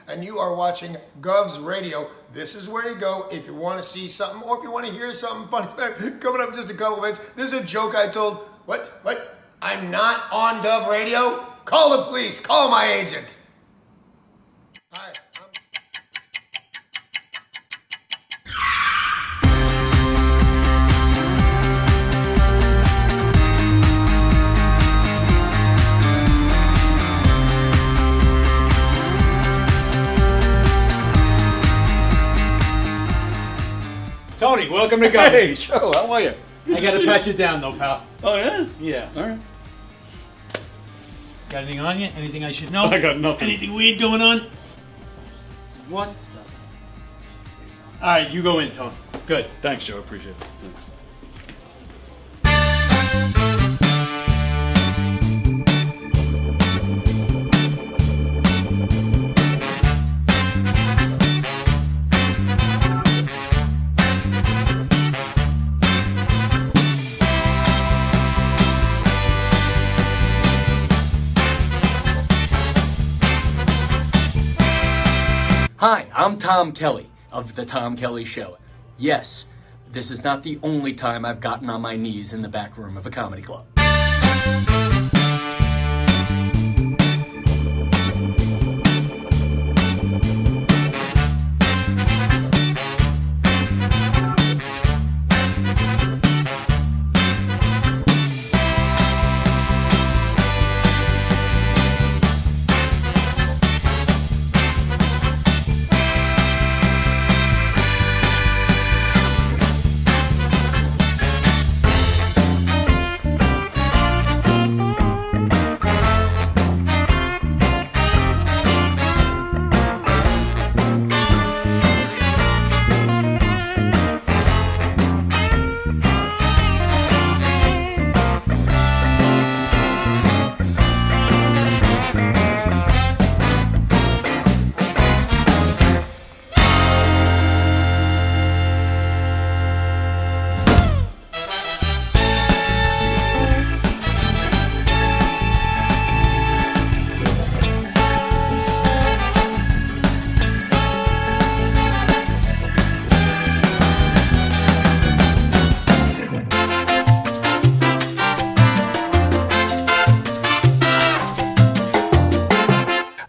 and you are watching Gov's Radio. This is where you go if you want to see something or if you want to hear something funny. Coming up in just a couple minutes. This is a joke I told. What? I'm not on Gov Radio? Call the police. Call my agent. Hi. Tony, welcome to Gov. Hey, Joe, how are you? I gotta pat you down though, pal. Oh, yeah? Yeah. All right. Got anything on you? Anything I should know? I got nothing. Anything weird going on? What? Alright, you go in, Tony. Good. Thanks, Joe. Appreciate it. Thanks. Hi, I'm Tom Kelly of The Tom Kelly Show. Yes, this is not the only time I've gotten on my knees in the back room of a comedy club.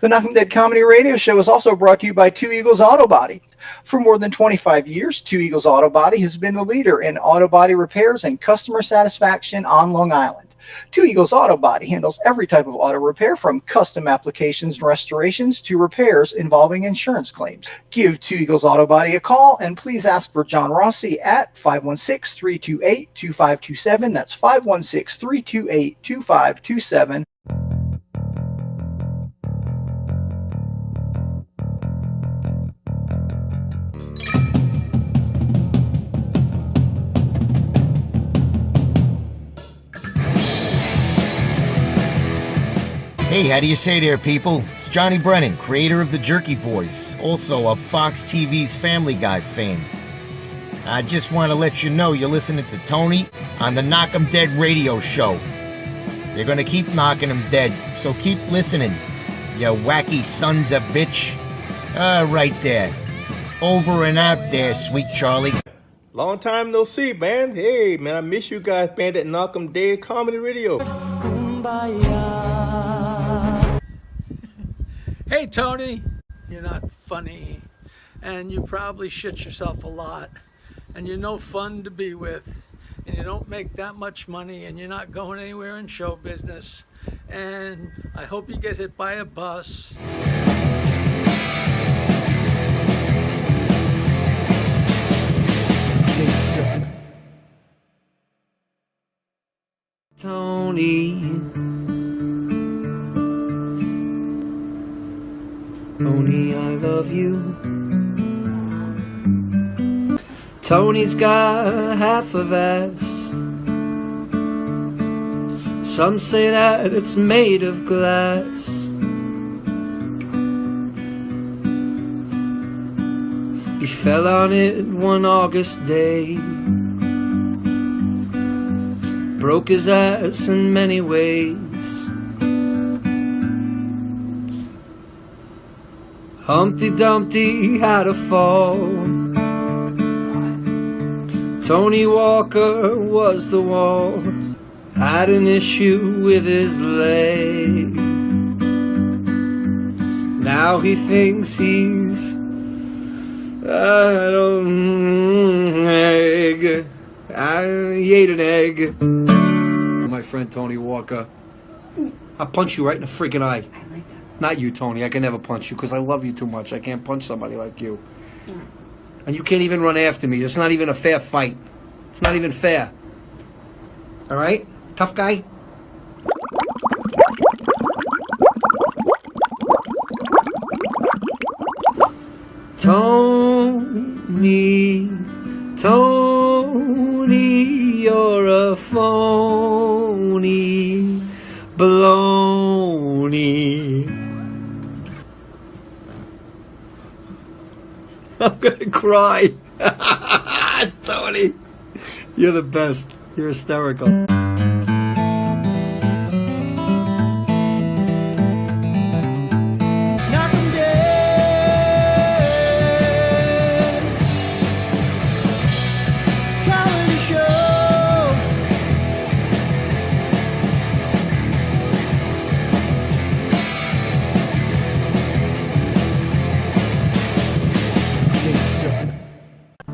The Knock 'em Dead Comedy Radio Show is also brought to you by Two Eagles Auto Body. For more than 25 years, Two Eagles Auto Body has been the leader in auto body repairs and customer satisfaction on Long Island. Two Eagles Auto Body handles every type of auto repair, from custom applications and restorations to repairs involving insurance claims. Give Two Eagles Auto Body a call and please ask for John Rossi at 516-328-2527. That's 516-328-2527. Hey, how do you say there, people? It's Johnny Brennan, creator of the Jerky Boys, also of Fox TV's Family Guy fame. I just want to let you know you're listening to Tony on the Knock 'em Dead radio show. They're gonna keep knocking 'em dead, so keep listening, you wacky sons of bitch. Right there. Over and out there, sweet Charlie. Long time no see, man. Hey, man, I miss you guys, man, that Knock 'em Dead Comedy Radio. Hey, Tony, you're not funny, and you probably shit yourself a lot, and you're no fun to be with, and you don't make that much money, and you're not going anywhere in show business, and I hope you get hit by a bus. Tony, I love you. Tony's got half of ass. Some say that it's made of glass. He fell on it one August day, broke his ass in many ways. Humpty Dumpty had a fall. Tony Walker was the wall. Had an issue with his leg. Now he thinks he's egg. He ate an egg. My friend Tony Walker. I'll punch you right in the freaking eye. Not you, Tony. I can never punch you because I love you too much. I can't punch somebody like you. And you can't even run after me. It's not even a fair fight. It's not even fair. All right? Tough guy? Tony, you're a phony baloney. I'm gonna cry. Tony, you're the best. You're hysterical.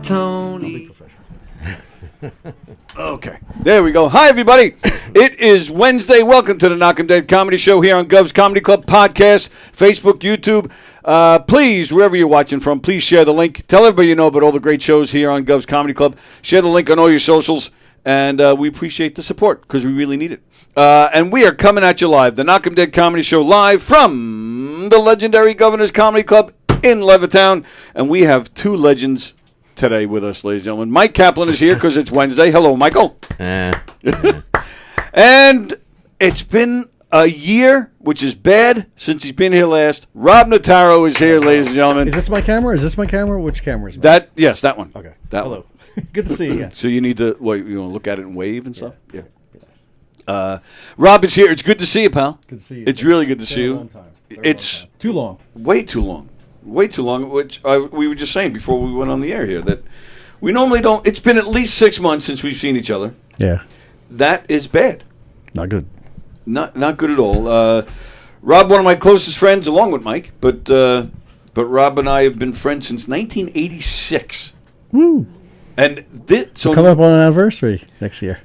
Tony. Okay, there we go. Hi, everybody. It is Wednesday. Welcome to the Knock 'em Dead Comedy Show here on Gov's Comedy Club podcast, Facebook, YouTube. Please, wherever you're watching from, please share the link. Tell everybody you know about all the great shows here on Gov's Comedy Club. Share the link on all your socials, and we appreciate the support because we really need it. And we are coming at you live, the Knock 'em Dead Comedy Show, live from the legendary Governor's Comedy Club in Levittown. And we have two legends today with us, ladies and gentlemen. Mike Kaplan is here because it's Wednesday. Hello, Michael. And it's been a year, which is bad, since he's been here last. Rob Notaro is here, ladies and gentlemen. Is this my camera? Which camera is it? That, yes, that one. Okay. That Hello. one. Good to see you again. So you need to, what, you want to look at it and wave and stuff? Yeah. Rob is here. It's good to see you, pal. Good to see you. It's really good to see you. Long time. It's too long. Way too long. Way too long, which we were just saying before we went on the air here, that we normally don't. It's been at least 6 months since we've seen each other. Yeah. That is bad. Not good. Not good at all. Rob, one of my closest friends, along with Mike, but Rob and I have been friends since 1986. Woo. And so coming up on an anniversary next year.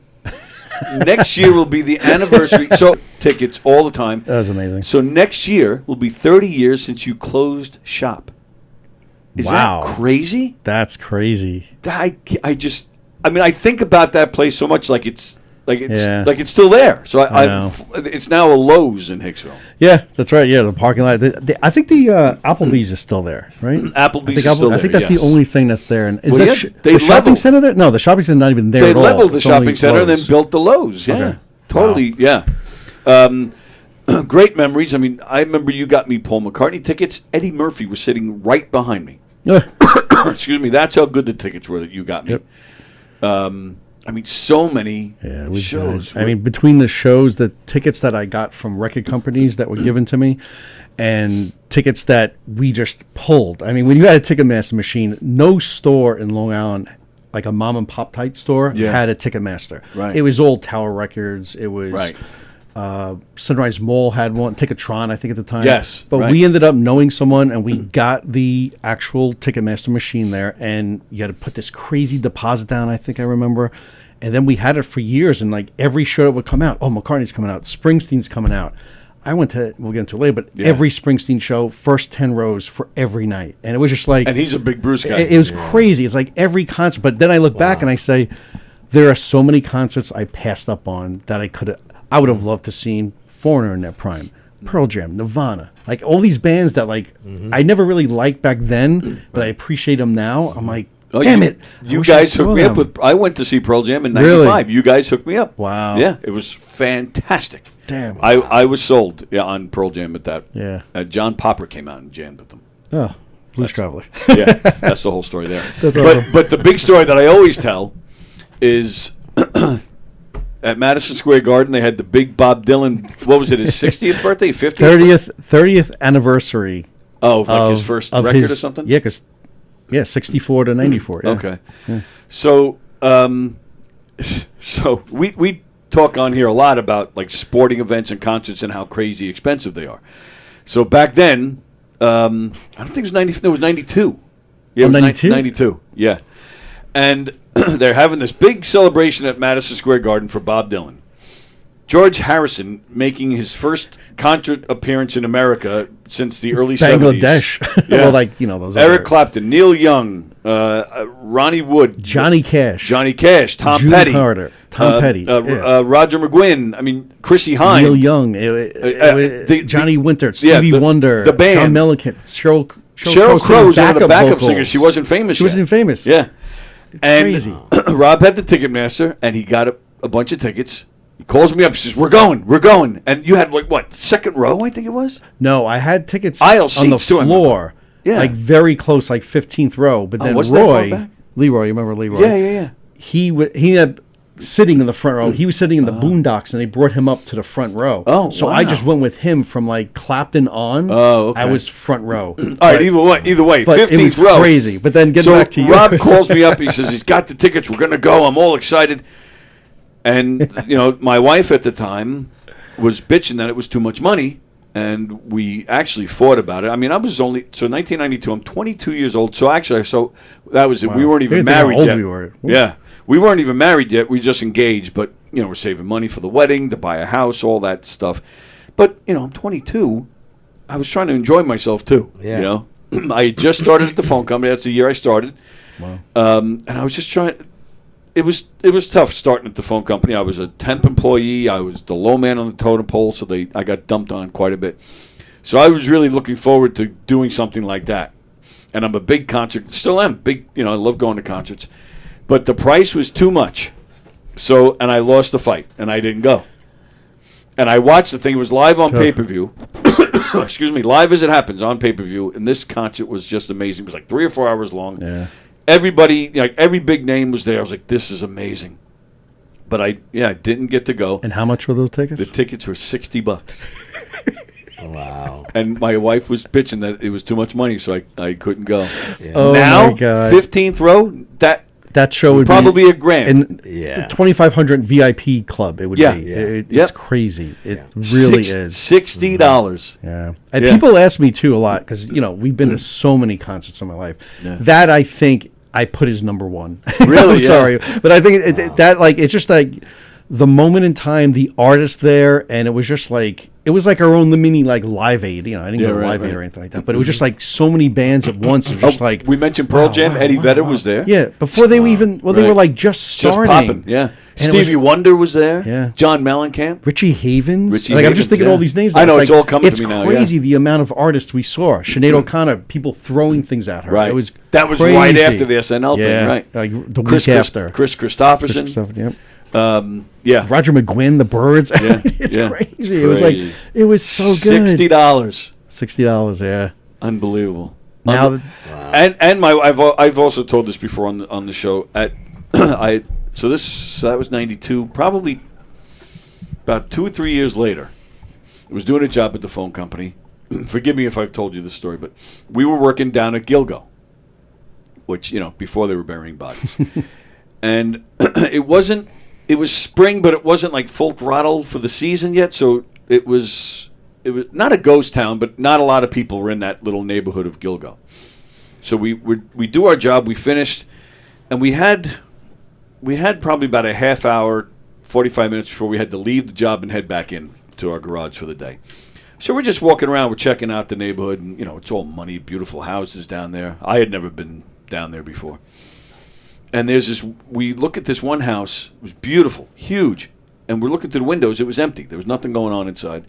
Next year will be the anniversary. So tickets all the time. That was amazing. So next year will be 30 years since you closed shop. Is wow. that crazy? That's crazy. I think about that place so much, like it's still there. So it's now a Lowe's in Hicksville. Yeah, that's right. Yeah, the parking lot. I think the Applebee's is still there, right? Applebee's is still there. I think that's the only thing that's there. And is they the shopping center there? No, the shopping center not even there They at all. leveled the It's shopping only center and Lowe's. then built the Lowe's. Yeah, Okay. totally. Wow. Yeah. Great memories. I mean, I remember you got me Paul McCartney tickets. Eddie Murphy was sitting right behind me. Excuse me. That's how good the tickets were that you got me. Yep. I mean, so many shows. I mean, between the shows, the tickets that I got from record companies that were given to me, and tickets that we just pulled. I mean, when you had a Ticketmaster machine, no store in Long Island, like a mom and pop type store, had a Ticketmaster. Right. It was all Tower Records. It was Sunrise Mall had one, Ticketron, I think at the time. Yes, but we ended up knowing someone, and we got the actual Ticketmaster machine there, and you had to put this crazy deposit down. I think I remember. And then we had it for years, and like every show that would come out, McCartney's coming out, Springsteen's coming out. I went to, we'll get into it later, but every Springsteen show, first 10 rows for every night. And it was just like... And he's a big Bruce guy. It was crazy. It's like every concert. But then I look back and I say, there are so many concerts I passed up on that I would have loved to seen Foreigner in their prime, Pearl Jam, Nirvana. Like all these bands that like I never really liked back then, but I appreciate them now. I'm like, damn it. You guys hooked me up with... I went to see Pearl Jam in 95. Really? You guys hooked me up. Wow. Yeah, it was fantastic. Damn. I was sold on Pearl Jam at that. Yeah. John Popper came out and jammed with them. Oh, Blues Traveler. Yeah, that's the whole story there. That's awesome. But the big story that I always tell is... At Madison Square Garden, they had the big Bob Dylan, what was it, his 60th birthday, 50th? 30th anniversary Oh, like his first record or something? Yeah, 64 to 94. Yeah. Okay. Yeah. So, so we talk on here a lot about like sporting events and concerts and how crazy expensive they are. So back then, I don't think it was 90. It was 92. Yeah, it was 92? 92. Yeah, and they're having this big celebration at Madison Square Garden for Bob Dylan. George Harrison making his first concert appearance in America since the early 70s. Bangladesh. Yeah. Well, like, those Eric other... Clapton, Neil Young, Ronnie Wood, Johnny Cash, Tom June Petty, Carter, Tom Petty, Roger McGuinn. I mean, Chrissy Hine, Neil Young, Johnny Winter, Stevie Wonder, the band, John Mellencamp, Sheryl Crow was one of the backup vocals. singers. She wasn't famous. She wasn't famous. Yeah, and crazy. Rob had the Ticketmaster, and he got a bunch of tickets. He calls me up. He says, "We're going." And you had like what, second row? I think it was. No, I had tickets aisle on the seats too, floor. Yeah, like very close, like 15th row. But then wasn't that far back? Leroy, you remember Leroy? Yeah. He had sitting in the front row. He was sitting in the Boondocks, and they brought him up to the front row. Oh, so wow. I just went with him from like Clapton on. Oh, okay. I was front row. All right, either way, but 15th it was row. Crazy. But then getting back to you, Rob calls me up. He says he's got the tickets. We're going to go. I'm all excited. And my wife at the time was bitching that it was too much money, and we actually fought about it. I mean, I was only 1992. I'm 22 years old. So actually, that was it. Wow. We weren't even How married old yet. we were. Yeah, we weren't even married yet. We just engaged, but we're saving money for the wedding, to buy a house, all that stuff. But I'm 22. I was trying to enjoy myself too. Yeah. I had just started at the phone company. That's the year I started. Wow. And I was just trying. It was tough starting at the phone company. I was a temp employee. I was the low man on the totem pole, so I got dumped on quite a bit. So I was really looking forward to doing something like that. And I'm a big concert, still am big. I love going to concerts, but the price was too much. So and I lost the fight, and I didn't go. And I watched the thing. It was live on pay-per-view. Excuse me, live as it happens on pay-per-view. And this concert was just amazing. It was like 3 or 4 hours long. Yeah. Everybody, like every big name was there. I was like, this is amazing. But I didn't get to go. And how much were those tickets? The tickets were $60. Wow. And my wife was bitching that it was too much money, so I couldn't go. Yeah. Oh Now, my God. 15th row, that show would probably be a grand. And Yeah. the 2,500 VIP club, it would Yeah. be. Yeah. It's crazy. It really is. $60. Yeah. And Yeah. people ask me too a lot because, we've been to so many concerts in my life. Yeah. That I think I put as number one. Really? I'm sorry. But I think it's just like the moment in time, the artist there, and it was just like, it was like our own mini like Live Aid. I didn't go to Live Aid or anything like that, but it was just like so many bands at once. It was just like, we mentioned Pearl Jam. Eddie Vedder was there. yeah, before they were even, they were like just starting. popping. Yeah. And it was- Stevie Wonder was there. Yeah. John Mellencamp. Richie Havens. Richie I'm Havens, just thinking yeah. all these names. I know, like, it's all coming to me now, It's crazy the amount of artists we saw. Sinead O'Connor, people throwing things at her. Right. It was that was crazy. right after the SNL thing, right? Like the week after. Chris Christopherson. Yep. Yeah. Roger McGuinn, the Birds. Yeah. It's Yeah. crazy. It's It was like crazy. it was so good. $60. $60, yeah. Unbelievable. Now And I've also told this before on the show at that was 92, probably about 2 or 3 years later. I was doing a job at the phone company. Forgive me if I've told you this story, but we were working down at Gilgo, which, before they were burying bodies. And it was spring, but it wasn't like full throttle for the season yet, so it was not a ghost town, but not a lot of people were in that little neighborhood of Gilgo. So we do our job, we finished, and we had probably about a half hour, 45 minutes before we had to leave the job and head back in to our garage for the day. So we're just walking around, we're checking out the neighborhood, and it's all money, beautiful houses down there. I had never been down there before. And we look at this one house, it was beautiful, huge, and we're looking through the windows, it was empty. There was nothing going on inside.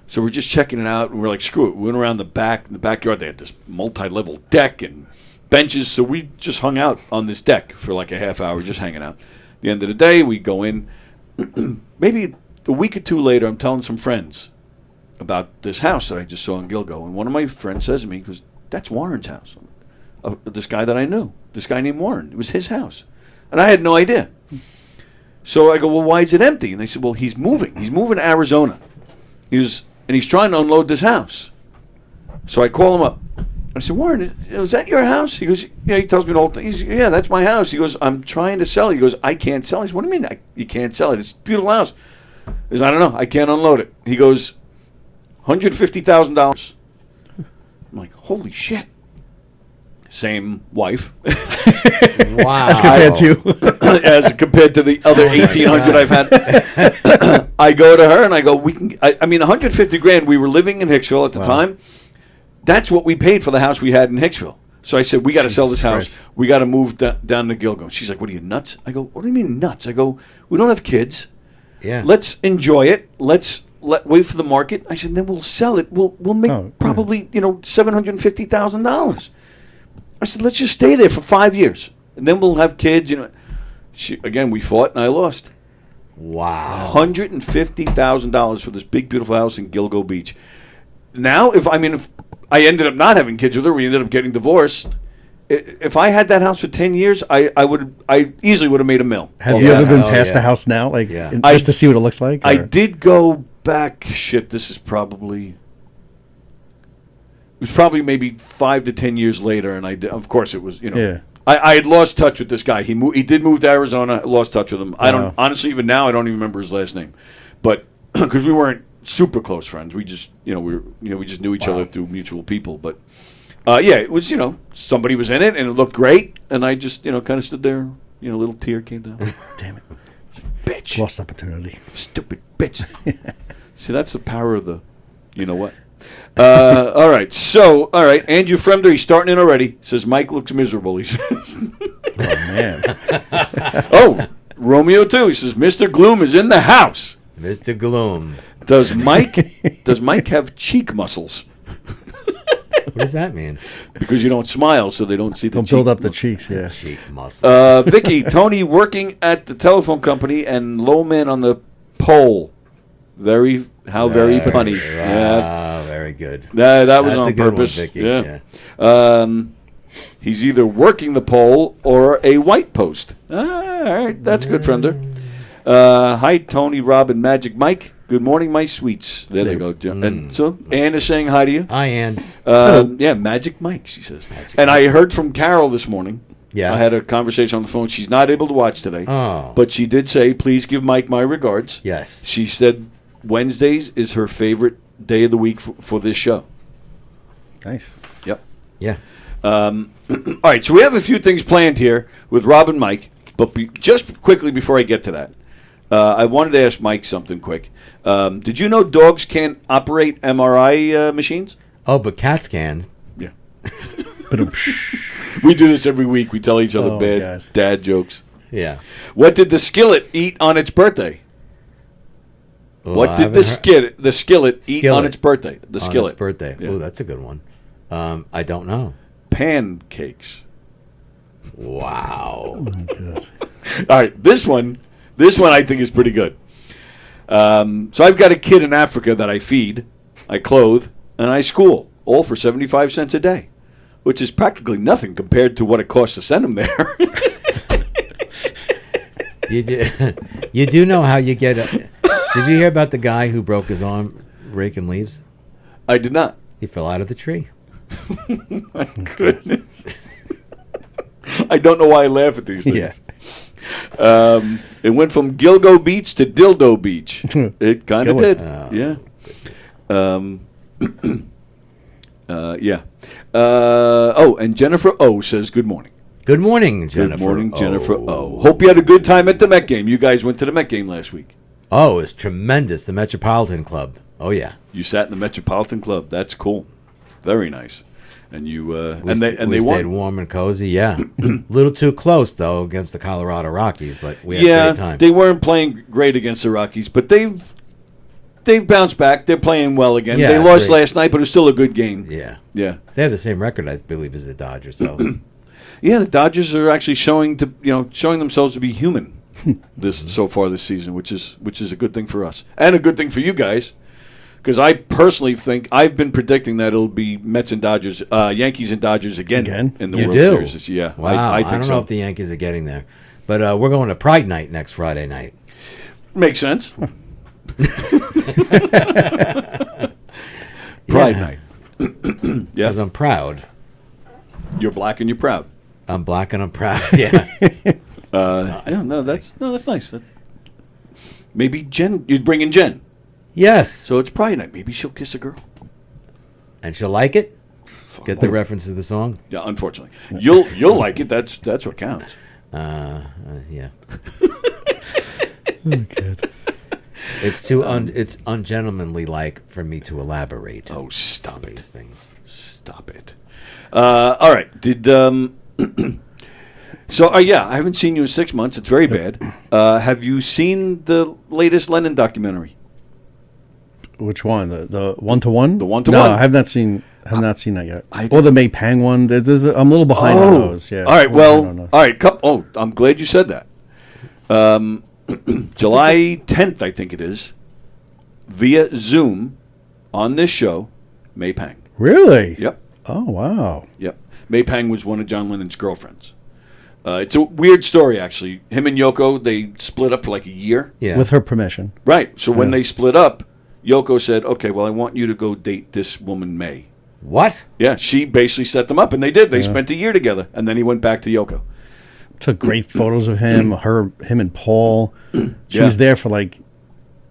So we're just checking it out, and we're like, screw it. We went around in the backyard, they had this multi-level deck and benches, so we just hung out on this deck for like a half hour, just hanging out. At the end of the day, we go in. Maybe a week or two later, I'm telling some friends about this house that I just saw in Gilgo, and one of my friends says to me, he goes, that's Warren's house. This guy that I knew, this guy named Warren. It was his house. And I had no idea. So I go, well, why is it empty? And they said, well, he's moving. He's moving to Arizona. And he's trying to unload this house. So I call him up. I said, Warren, is that your house? He goes, yeah. He tells me the whole thing. He's, yeah, that's my house. He goes, I'm trying to sell it. He goes, I can't sell it. I said, what do you mean you can't sell it? It's a beautiful house. He goes, I don't know. I can't unload it. He goes, $150,000. I'm like, holy shit. Same wife. Wow. As compared to the other 1,800 I've had. I go to her and I go, I mean, 150 grand. We were living in Hicksville at the time. That's what we paid for the house we had in Hicksville. So I said, we got to sell this house. Christ. We got to move down to Gilgo. She's like, what are you, nuts? I go, what do you mean nuts? I go, we don't have kids. Yeah. Let's enjoy it. Let's wait for the market. I said, then we'll sell it. We'll make probably, $750,000. I said, let's just stay there for 5 years. And then we'll have kids. Again, we fought and I lost. Wow. $150,000 for this big, beautiful house in Gilgo Beach. Now, if I ended up not having kids with her, we ended up getting divorced. If I had that house for 10 years, I easily would have made $1 million. Have you ever been past the house now, just to see what it looks like? I did go back. Shit, this is probably. It was probably maybe 5 to 10 years later, and I did, of course it was. I had lost touch with this guy. He did move to Arizona. I lost touch with him. I don't honestly even now I don't even remember his last name, but because we weren't super close friends, we just we just knew each other through mutual people. But it was somebody was in it and it looked great, and I just kind of stood there. A little tear came down. Damn it, bitch! Lost opportunity. Stupid bitch. See, that's the power of the. You know what? All right. So, Andrew Fremder, he's starting in already. Says Mike looks miserable. He says. Oh man. Oh, Romeo too. He says Mr. Gloom is in the house. Mr. Gloom. Does Mike have cheek muscles? What does that mean? Because you don't smile, so they don't see the. Don't build up the cheeks. Yeah. Cheek muscles. Vicky, Tony working at the telephone company and low man on the pole. Very punny. Wow, yeah, very good. That was That's on a good purpose. One, Vicky. Yeah. He's either working the pole or a white post. All right, that's good, Frender. Hi, Tony, Robin, Magic Mike. Good morning, my sweets. There they go. And so Ann is saying hi to you. Hi, Ann. Yeah, Magic Mike, she says. I heard from Carol this morning. Yeah. I had a conversation on the phone. She's not able to watch today. Oh. But she did say, please give Mike my regards. Yes. She said Wednesdays is her favorite day of the week for this show. Nice. Yep. Yeah. All right, so we have a few things planned here with Rob and Mike. But just quickly before I get to that, I wanted to ask Mike something quick. Did you know dogs can't operate MRI machines? Oh, but cats can. Yeah. We do this every week. We tell each other bad dad jokes. Yeah. What did the skillet eat on its birthday? Oh, what did the skillet eat on its birthday? The skillet. On its birthday. Yeah. Oh, that's a good one. I don't know. Pancakes. Wow. Oh my God. All right, this one I think is pretty good. So I've got a kid in Africa that I feed, I clothe, and I school, all for 75 cents a day, which is practically nothing compared to what it costs to send him there. You do know how you get Did you hear about the guy who broke his arm raking leaves? I did not. He fell out of the tree. My goodness. I don't know why I laugh at these things. Yeah. It went from Gilgo Beach to Dildo Beach. It kind of did. Yeah. Yeah. And Jennifer O says good morning. Good morning, Jennifer. Good morning, Jennifer O. Hope you had a good time at the Met game. You guys went to the Met game last week. Oh, it was tremendous. The Metropolitan Club. Oh, yeah. You sat in the Metropolitan Club. That's cool. Very nice. And you we they stayed won. warm and cozy. Yeah, a little too close though against the Colorado Rockies, but we had a great time. They weren't playing great against the Rockies, but they've bounced back. They're playing well again. Yeah, they lost last night, but it was still a good game. Yeah, yeah. They have the same record, I believe, as the Dodgers. So, yeah, the Dodgers are actually showing themselves to be human so far this season, which is a good thing for us and a good thing for you guys. Because I personally think I've been predicting that it'll be Mets and Dodgers, Yankees and Dodgers again in the World Series this year. Wow, I think I don't so. know if the Yankees are getting there, but we're going to Pride Night next Friday night. Makes sense. Pride Night. Yeah. Because I'm proud. You're black and you're proud. I'm black and I'm proud. Yeah. Yeah, no, that's nice. Maybe Jen, you'd bring in Jen. Yes. So it's Pride Night. Maybe she'll kiss a girl. And she'll like it. Get the reference to the song. Yeah, unfortunately, you'll like it. That's what counts. Yeah. Oh, good. It's it's ungentlemanly like for me to elaborate. Oh, stop it! These things. Stop it. All right. Did So yeah, I haven't seen you in 6 months. It's very bad. Have you seen the latest Lennon documentary? Which one? The one-to-one? The one-to-one. No, I have not seen. Have not seen that yet. I Or the May Pang one. I'm a little behind on those. Yeah. All right. I'm Well. behind on those. All right. I'm glad you said that. July 10th, I think it is, via Zoom, on this show, May Pang. Really? Yep. Oh wow. Yep. May Pang was one of John Lennon's girlfriends. It's a weird story, actually. Him and Yoko, they split up for like a year. Yeah. With her permission. Right. So when Yeah. they split up, Yoko said, "Okay, well, I want you to go date this woman, May." What? Yeah, she basically set them up, and they did. They spent a year together, and then he went back to Yoko. Took great photos of him, him and Paul. She Yeah. was there for like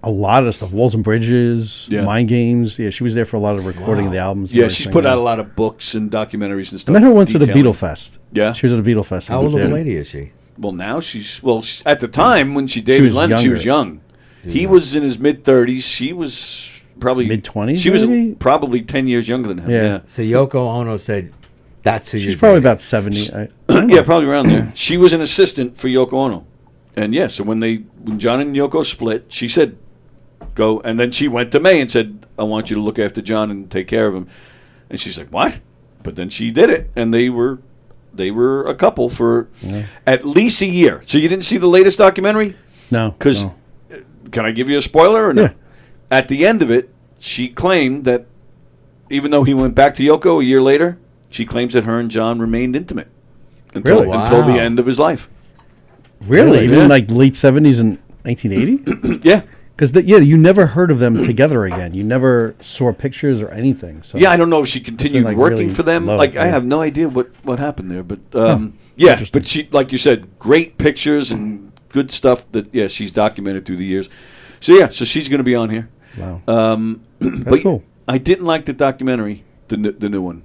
a lot of stuff. Walls and Bridges, Yeah. Mind Games. Yeah, she was there for a lot of recording of the albums. and Yeah, she's everything, put yeah. out a lot of books and documentaries and I stuff. met her once at a detailing- Beatle Fest. Yeah? She was at a Beatle Fest. How old of yeah. a lady is she? Well, now at the time when she dated was Lennon, she younger. was young. He was in his mid-30s. She was probably Mid-20s, She was maybe? probably 10 years younger than him. Yeah. Yeah, So Yoko Ono said, "That's who She's you're probably dating." about 70. I don't know. yeah, probably around there. She was an assistant for Yoko Ono, and yeah. So when John and Yoko split, she said, "Go," and then she went to May and said, "I want you to look after John and take care of him." And she's like, "What?" But then she did it, and they were a couple for at least a year. So you didn't see the latest documentary? No. Because no. can I give you a spoiler or no? Yeah. At the end of it, she claimed that even though he went back to Yoko a year later, she claims that her and John remained intimate until Really? until the Wow. end of his life. Really? Even Yeah. like late 70s and 1980? Yeah. Because you never heard of them together again. You never saw pictures or anything. So Yeah, I don't know if she continued like, working really for them. low, Like I yeah. have no idea what happened there, but yeah, Interesting. but she, like you said, great pictures and good stuff that she's documented through the years. So so she's going to be on here. Wow. That's That's cool. I didn't like the documentary, the new one.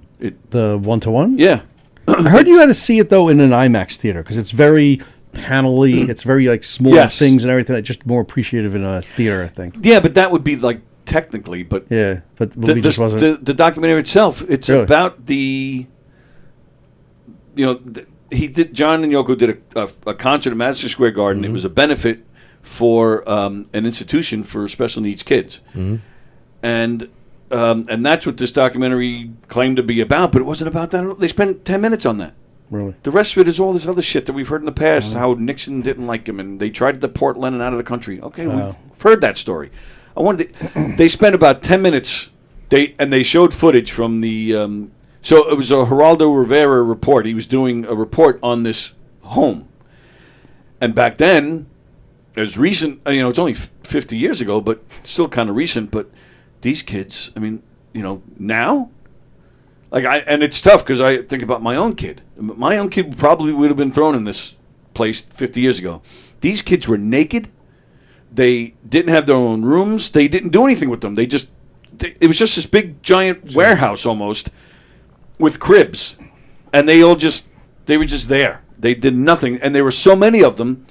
The one-to-one? Yeah, I heard you had to see it, though, in an IMAX theater because it's very panel-y. It's very, like, small Yes. things and everything. It's just more appreciative in a theater, I think. yeah, but that would be like technically, but Yeah, but the movie just wasn't... the documentary itself. It's Really? about John and Yoko did a concert at Madison Square Garden. Mm-hmm. It was a benefit for an institution for special needs kids, and that's what this documentary claimed to be about. But it wasn't about that. They spent 10 minutes on that. Really? The rest of it is all this other shit that we've heard in the past. How Nixon didn't like him, and they tried to deport Lennon out of the country. Okay, we've heard that story. They spent about 10 minutes. They showed footage from the. So it was a Geraldo Rivera report. He was doing a report on this home, and back then, it was recent. It's only 50 years ago, but still kind of recent. But these kids, I mean, now. And it's tough because I think about my own kid. My own kid probably would have been thrown in this place 50 years ago. These kids were naked. They didn't have their own rooms. They didn't do anything with them. It was just this big giant warehouse almost with cribs, and they were just there. They did nothing, and there were so many of them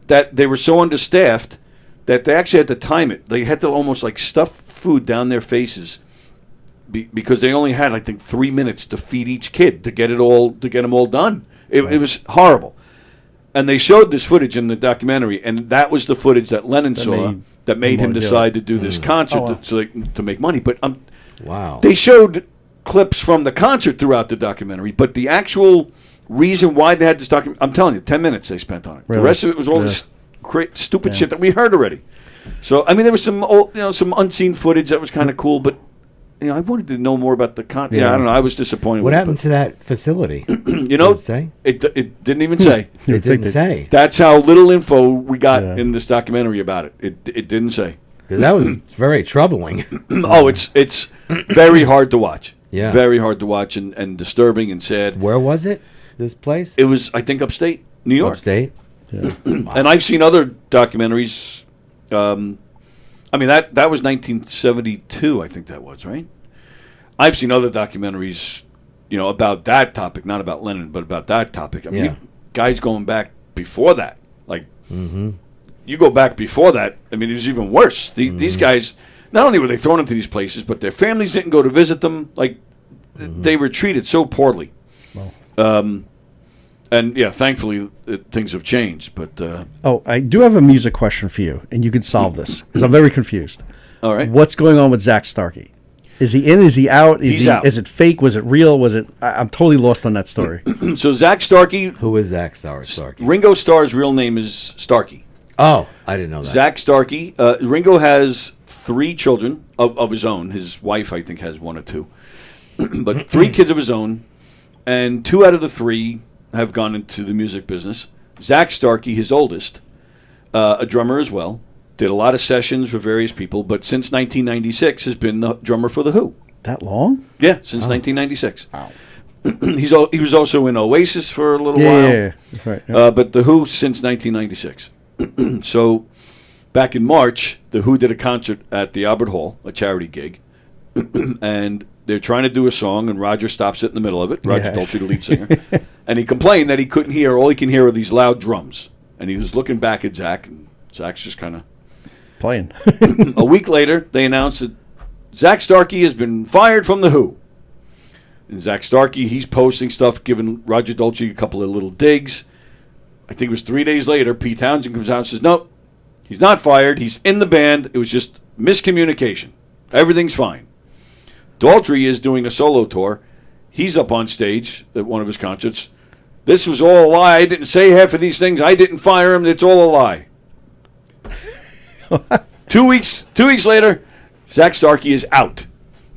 that they were so understaffed that they actually had to time it. They had to almost like stuff food down their faces. Because they only had, I think, 3 minutes to feed each kid to get them all done. It was horrible, and they showed this footage in the documentary, and that was the footage that Lennon saw that made him decide to do this concert to make money. But Wow. they showed clips from the concert throughout the documentary, but the actual reason why they had this documentary, I'm telling you, 10 minutes they spent on it. Really? The rest of it was all this stupid shit that we heard already. So I mean, there was some some unseen footage that was kind of cool, but. I wanted to know more about the content. Yeah, I don't know. I was disappointed. What with happened to that facility? Did it say? It didn't even say. It didn't say. That's how little info we got in this documentary about it. It didn't say. Because that was very troubling. Oh, it's very hard to watch. Yeah. Very hard to watch and disturbing and sad. Where was it? This place? It was, I think, upstate New York. Upstate? And I've seen other documentaries. I mean, that was 1972, I think that was, right? I've seen other documentaries, about that topic, not about Lennon, but about that topic. I mean, guys going back before that. Like, you go back before that, I mean, it was even worse. These guys, not only were they thrown into these places, but their families didn't go to visit them. Like, they were treated so poorly. And, thankfully, things have changed. But I do have a music question for you, and you can solve this, because I'm very confused. All right. What's going on with Zach Starkey? Is he in? Is he out? He's out. Is it fake? Was it real? Was it? I'm totally lost on that story. So Zach Starkey. Who is Zach Starkey? Ringo Starr's real name is Starkey. Oh, I didn't know that. Zach Starkey. Ringo has 3 children of his own. His wife, I think, has 1 or 2. But 3 kids of his own, and 2 out of the 3 have gone into the music business. Zach Starkey, his oldest, a drummer as well, did a lot of sessions for various people, but since 1996 has been the drummer for The Who. That long? Yeah, since 1996. Wow. He was also in Oasis for a little while. Yeah, that's right. Yeah. But The Who since 1996. So back in March, The Who did a concert at the Albert Hall, a charity gig, and they're trying to do a song, and Roger stops it in the middle of it. Roger Daltrey, the lead singer. And he complained that he couldn't hear. All he can hear are these loud drums. And he was looking back at Zach, and Zach's just kind of playing. A week later, they announced that Zach Starkey has been fired from The Who. And Zach Starkey, he's posting stuff, giving Roger Daltrey a couple of little digs. I think it was 3 days later, Pete Townsend comes out and says, nope, he's not fired. He's in the band. It was just miscommunication. Everything's fine. Daltrey is doing a solo tour. He's up on stage at one of his concerts. This was all a lie. I didn't say half of these things. I didn't fire him. It's all a lie. 2 weeks later, Zach Starkey is out.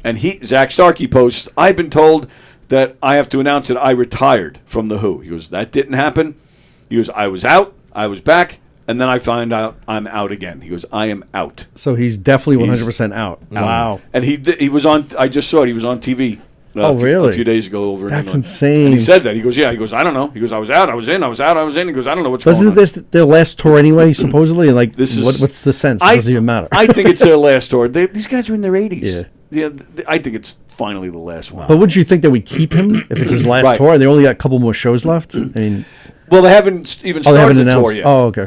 And Zach Starkey posts, I've been told that I have to announce that I retired from The Who. He goes, that didn't happen. He goes, I was out, I was back, and then I find out I'm out again. He goes, I am out. So he's definitely 100% out. Wow. And he was on, I just saw it, he was on TV. Really? A few days ago over in That's England. insane. And he said that. He goes, yeah. He goes, I don't know. He goes, I was out, I was in, I was out, I was in. He goes, I don't know what's going on. Wasn't this their last tour anyway, supposedly? Like, This is- what's the sense? It doesn't even matter. I think it's their last tour. These guys are in their 80s. Yeah. I think it's finally the last one. But would you think that we keep him if it's his last Right. tour? They only got a couple more shows left. I mean, Well, they haven't even they started haven't the announced. tour yet. Oh, okay.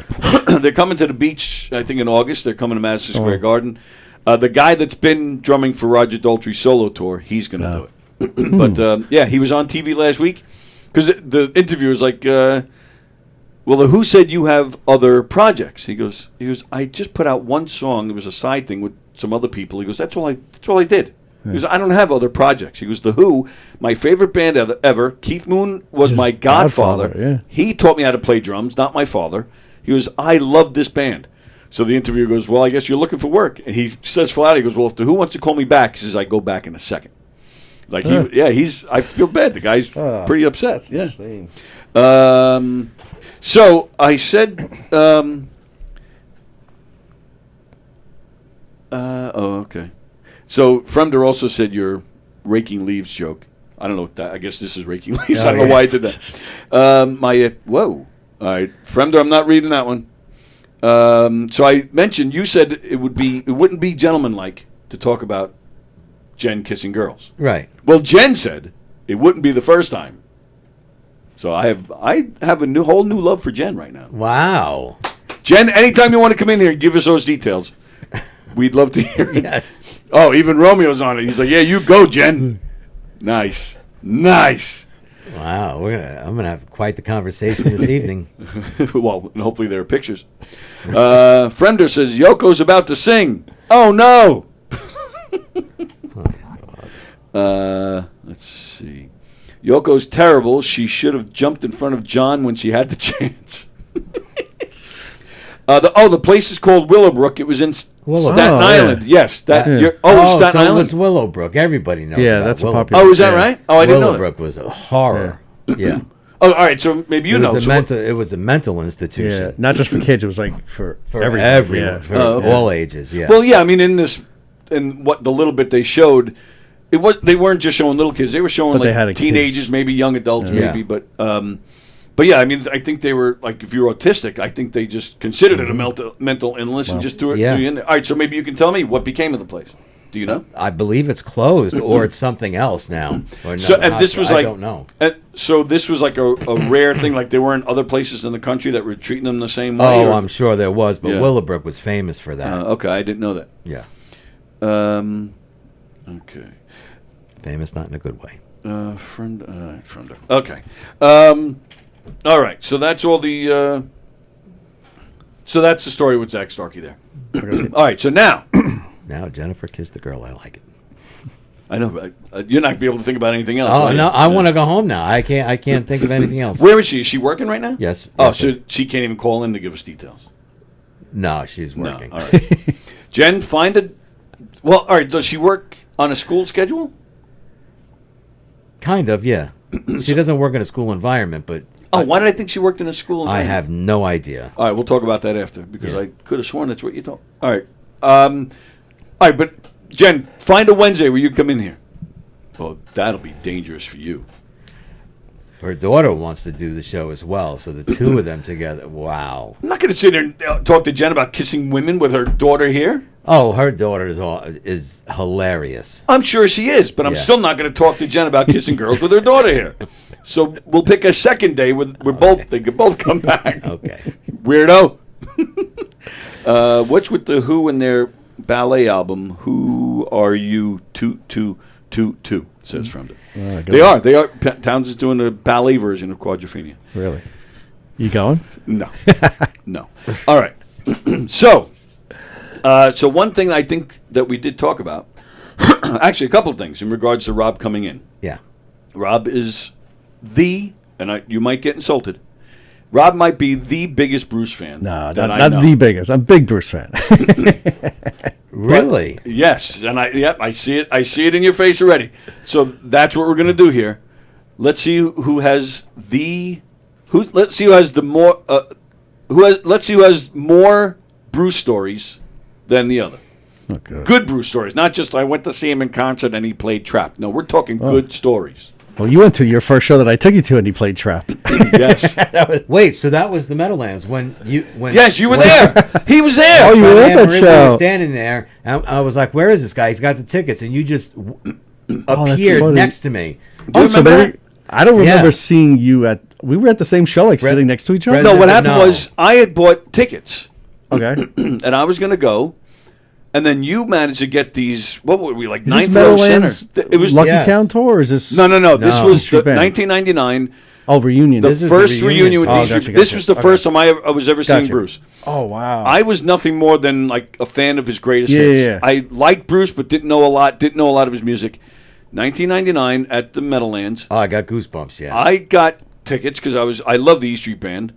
They're coming to the beach, I think, in August. They're coming to Madison Square Garden. The guy that's been drumming for Roger Daltrey's solo tour, he's going to do it. But, he was on TV last week. Because the interviewer was like, well, The Who said you have other projects. He goes, I just put out one song. There was a side thing with some other people. He goes, that's all I did. He goes, I don't have other projects. He goes, The Who, my favorite band ever. Keith Moon was His my godfather. yeah. He taught me how to play drums, not my father. He goes, I love this band. So the interviewer goes, well, I guess you're looking for work. And he says flat, he goes, well, if The Who wants to call me back, he says, I go back in a second. Like, I feel bad. The guy's pretty upset. Yeah. Insane. So I said, okay. So Fremder also said your raking leaves joke. I don't know what that. I guess this is raking leaves. I don't know why I did that. Whoa. All right, Fremder, I'm not reading that one. So I mentioned you said it wouldn't be gentlemanlike to talk about Jen kissing girls. Right. Well, Jen said it wouldn't be the first time. So I have a whole new love for Jen right now. Wow. Jen, anytime you want to come in here and give us those details, we'd love to hear it. Yes. Oh, even Romeo's on it. He's like, yeah, you go, Jen. Nice. Wow, I'm gonna have quite the conversation this evening. Well, and hopefully there are pictures. Fremder says Yoko's about to sing. Oh no. Let's see. Yoko's terrible. She should have jumped in front of John when she had the chance. The place is called Willowbrook. It was in Staten Island. Yes. Staten so Island. it was Willowbrook. Everybody knows. Yeah, about that's a Willowbrook. popular. Oh, is that right? Oh, I didn't know that. Willowbrook was a horror. Yeah. Oh, all right. So maybe you know. It was a mental Yeah, institution. not just for kids. It was like for Everyone. Yeah. For all ages. Yeah. Well, yeah. I mean, in what the little bit they showed, They weren't just showing little kids. They were showing But they had like teenagers, kids. maybe young adults, Yeah. maybe. But yeah, I mean, I think they were like, if you're autistic, I think they just considered it a mental illness and just threw it Yeah. in there. All right, so maybe you can tell me what became of the place. Do you know? I believe it's closed, or it's something else now. Or So another and this was hospital. like I don't know. So this was like a rare thing. Like there weren't other places in the country that were treating them the same way. Oh, or- I'm sure there was, but Yeah. Willowbrook was famous for that. Okay, I didn't know that. Yeah, Okay. famous not in a good way. Friend. Okay. All right. So that's all the. So that's the story with Zach Starkey there. All right. So now, Now Jennifer kissed the girl. I like it. I know you're not gonna be able to think about anything else. Oh are you? no, I want to go home now. I can't think of anything else. Where is she? Is she working right now? Yes. Oh, yes, so sir. she can't even call in to give us details. No, she's working. No. All right. Jen, find a. Well, all right. Does she work on a school schedule? Kind of, yeah. She doesn't work in a school environment, but Oh, why did I think she worked in a school? I environment? have no idea. All right, we'll talk about that after because Yeah. I could have sworn that's what you told. All right. All right, but Jen, find a Wednesday where you come in here. Well, that'll be dangerous for you. Her daughter wants to do the show as well, so the two of them together. Wow. I'm not going to sit there and talk to Jen about kissing women with her daughter here. Oh, her daughter is hilarious. I'm sure she is, but I'm Yeah. still not going to talk to Jen about kissing girls with her daughter here. So we'll pick a second day where they could both come back. Okay. Weirdo. What's with the Who and their ballet album? Who are you? Two. Says from it. They are. Towns is doing a ballet version of Quadrophenia. Really? You going? No. No. All right. So one thing I think that we did talk about, actually a couple of things in regards to Rob coming in. Yeah. Rob is you might get insulted. Rob might be the biggest Bruce fan. No, that I not know. the biggest. I'm a big Bruce fan. Really? Yes, and I see it. I see it in your face already. So that's what we're going to do here. Let's see who has let's see who has the more let's see who has more Bruce stories than the other. Okay. Good Bruce stories, not just I went to see him in concert and he played Trapped. No, we're talking good stories. Well, you went to your first show that I took you to, and he played Trapped. Yes. Wait, so that was the Meadowlands when Yes, you were there. He was there. Oh, you were at that We show. were standing there. And I was like, "Where is this guy? He's got the tickets." And you just that's appeared funny. next to me. Oh, so remember maybe, I don't remember Yeah. seeing you at. We were at the same show, like sitting next to each other. No, what No. happened was I had bought tickets Okay. and I was going to go. And then you managed to get these. What were we like? Is this Ninth Row Center. Meadowlands It was Lucky Yes. Town tour, or is this? no. This No. was Street the Band. 1999. Oh, reunion. The This is first the reunion reunion with tour. these. Oh, gotcha, This gotcha. was the Okay. first time I was ever seeing Gotcha. Bruce. Oh wow. I was nothing more than like a fan of his greatest Yeah, hits. yeah. I liked Bruce, but didn't know a lot. Didn't know a lot of his music. 1999 at the Meadowlands. Oh, I got goosebumps. Yeah. I got tickets because I love the E Street Band.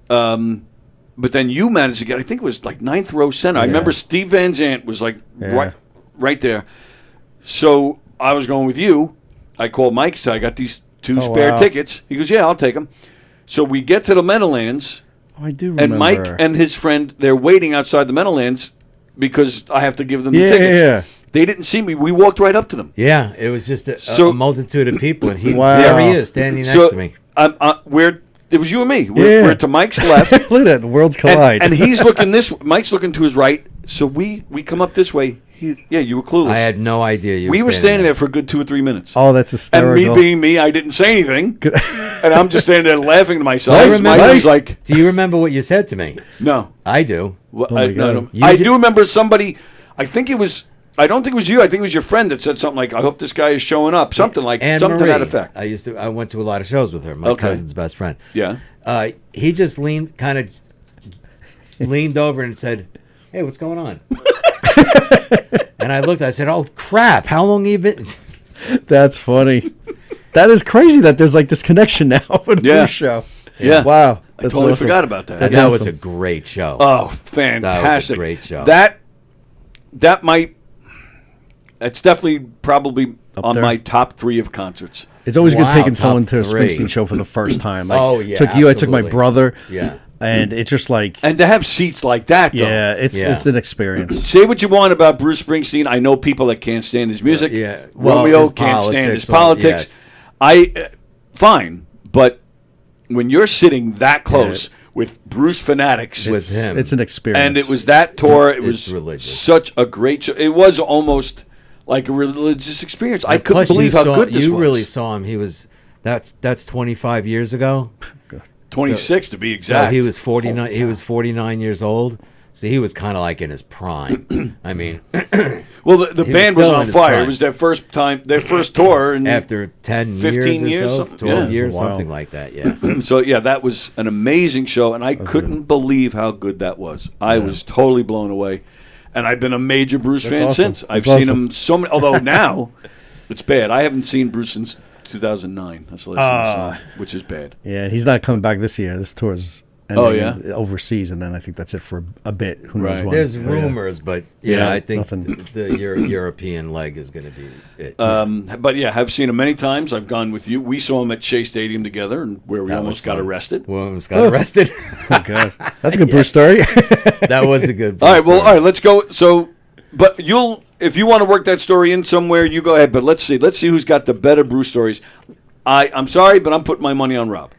But then you managed to get. I think it was like Ninth Row Center. I remember Steve Van Zandt was like Yeah. right there. So I was going with you. I called Mike, said I got these two spare wow. tickets. He goes, yeah, I'll take them. So we get to the Meadowlands, Oh, I do remember. and Mike and his friend, they're waiting outside the Meadowlands because I have to give them the Yeah, tickets. yeah. They didn't see me. We walked right up to them. Yeah, it was just So- a multitude of people, and Wow. there he is standing next So to me. it was you and me. We're to Mike's left. Look at that. The worlds And, collide. and he's looking Mike's looking to his right. So we come up this way. You were clueless. I had no idea you. we were standing there for a good 2 or 3 minutes. Oh, that's and hysterical. me being me, I didn't say anything, and I'm just standing there laughing to myself. I Mike remember. was like, Do you remember what you said to me? "No, I do. Well, Oh my I God. don't- You I did- do remember somebody. I think it was. I don't think it was you. I think it was your friend that said something like, "I hope this guy is showing up." Something like Anne something Marie. to that effect. I went to a lot of shows with her. My Okay. cousin's best friend. Yeah. He just leaned over and said, "Hey, what's going on?" And I looked. I said, "Oh crap! How long have you been?" That's funny. That is crazy that there's like this connection now with Yeah. Bruce show. Yeah. Wow. I totally forgot about that. That's That awesome. was a great show. Oh, fantastic! great show. That might. That's definitely probably on there? my top 3 of concerts. It's always Wow, good taking top someone to a 3. Springsteen show for the first time. Like, Oh, yeah, took you. I took my absolutely. brother. Yeah. And it's just like, and to have seats like that, though. yeah, it's an experience. Say what you want about Bruce Springsteen. I know people that can't stand his music. Yeah. Well, Romeo his can't stand his politics, politics. Fine, but when you're sitting that close with Bruce fanatics, with him, it's an experience. and it was that tour. It was religious. such a great show. It was almost like a religious experience. I couldn't Plus, believe how good this you was. really saw him. He was that's 25 years ago. 26 to be exact. So he was 49. He was 49 years old. So he was kind of like in his prime. I mean, well, the band was still in on his fire. prime. It was their first tour, and after 10 15 years or so, something. 12 Yeah. years, Wow. something like that. Yeah. So yeah, that was an amazing show, and I couldn't believe how good that was. I was totally blown away, and I've been a major Bruce fan awesome. since. I've That's seen awesome. him so many. Although now it's bad. I haven't seen Bruce since 2009. That's the last time I saw him, which is bad. Yeah, he's not coming back this year. This tour's overseas, and then I think that's it for a bit. Who knows Right. when. There's rumors, but yeah, I think nothing. the European leg is going to be it. But yeah, I've seen him many times. I've gone with you. We saw him at Shea Stadium together, and where we almost got arrested. We almost got arrested. Oh, God. That's a good Bruce story. That was a good. All right, well, story. all right, let's go. So, but if you want to work that story in somewhere, you go ahead. But let's see who's got the better Bruce stories. I'm sorry, but I'm putting my money on Rob.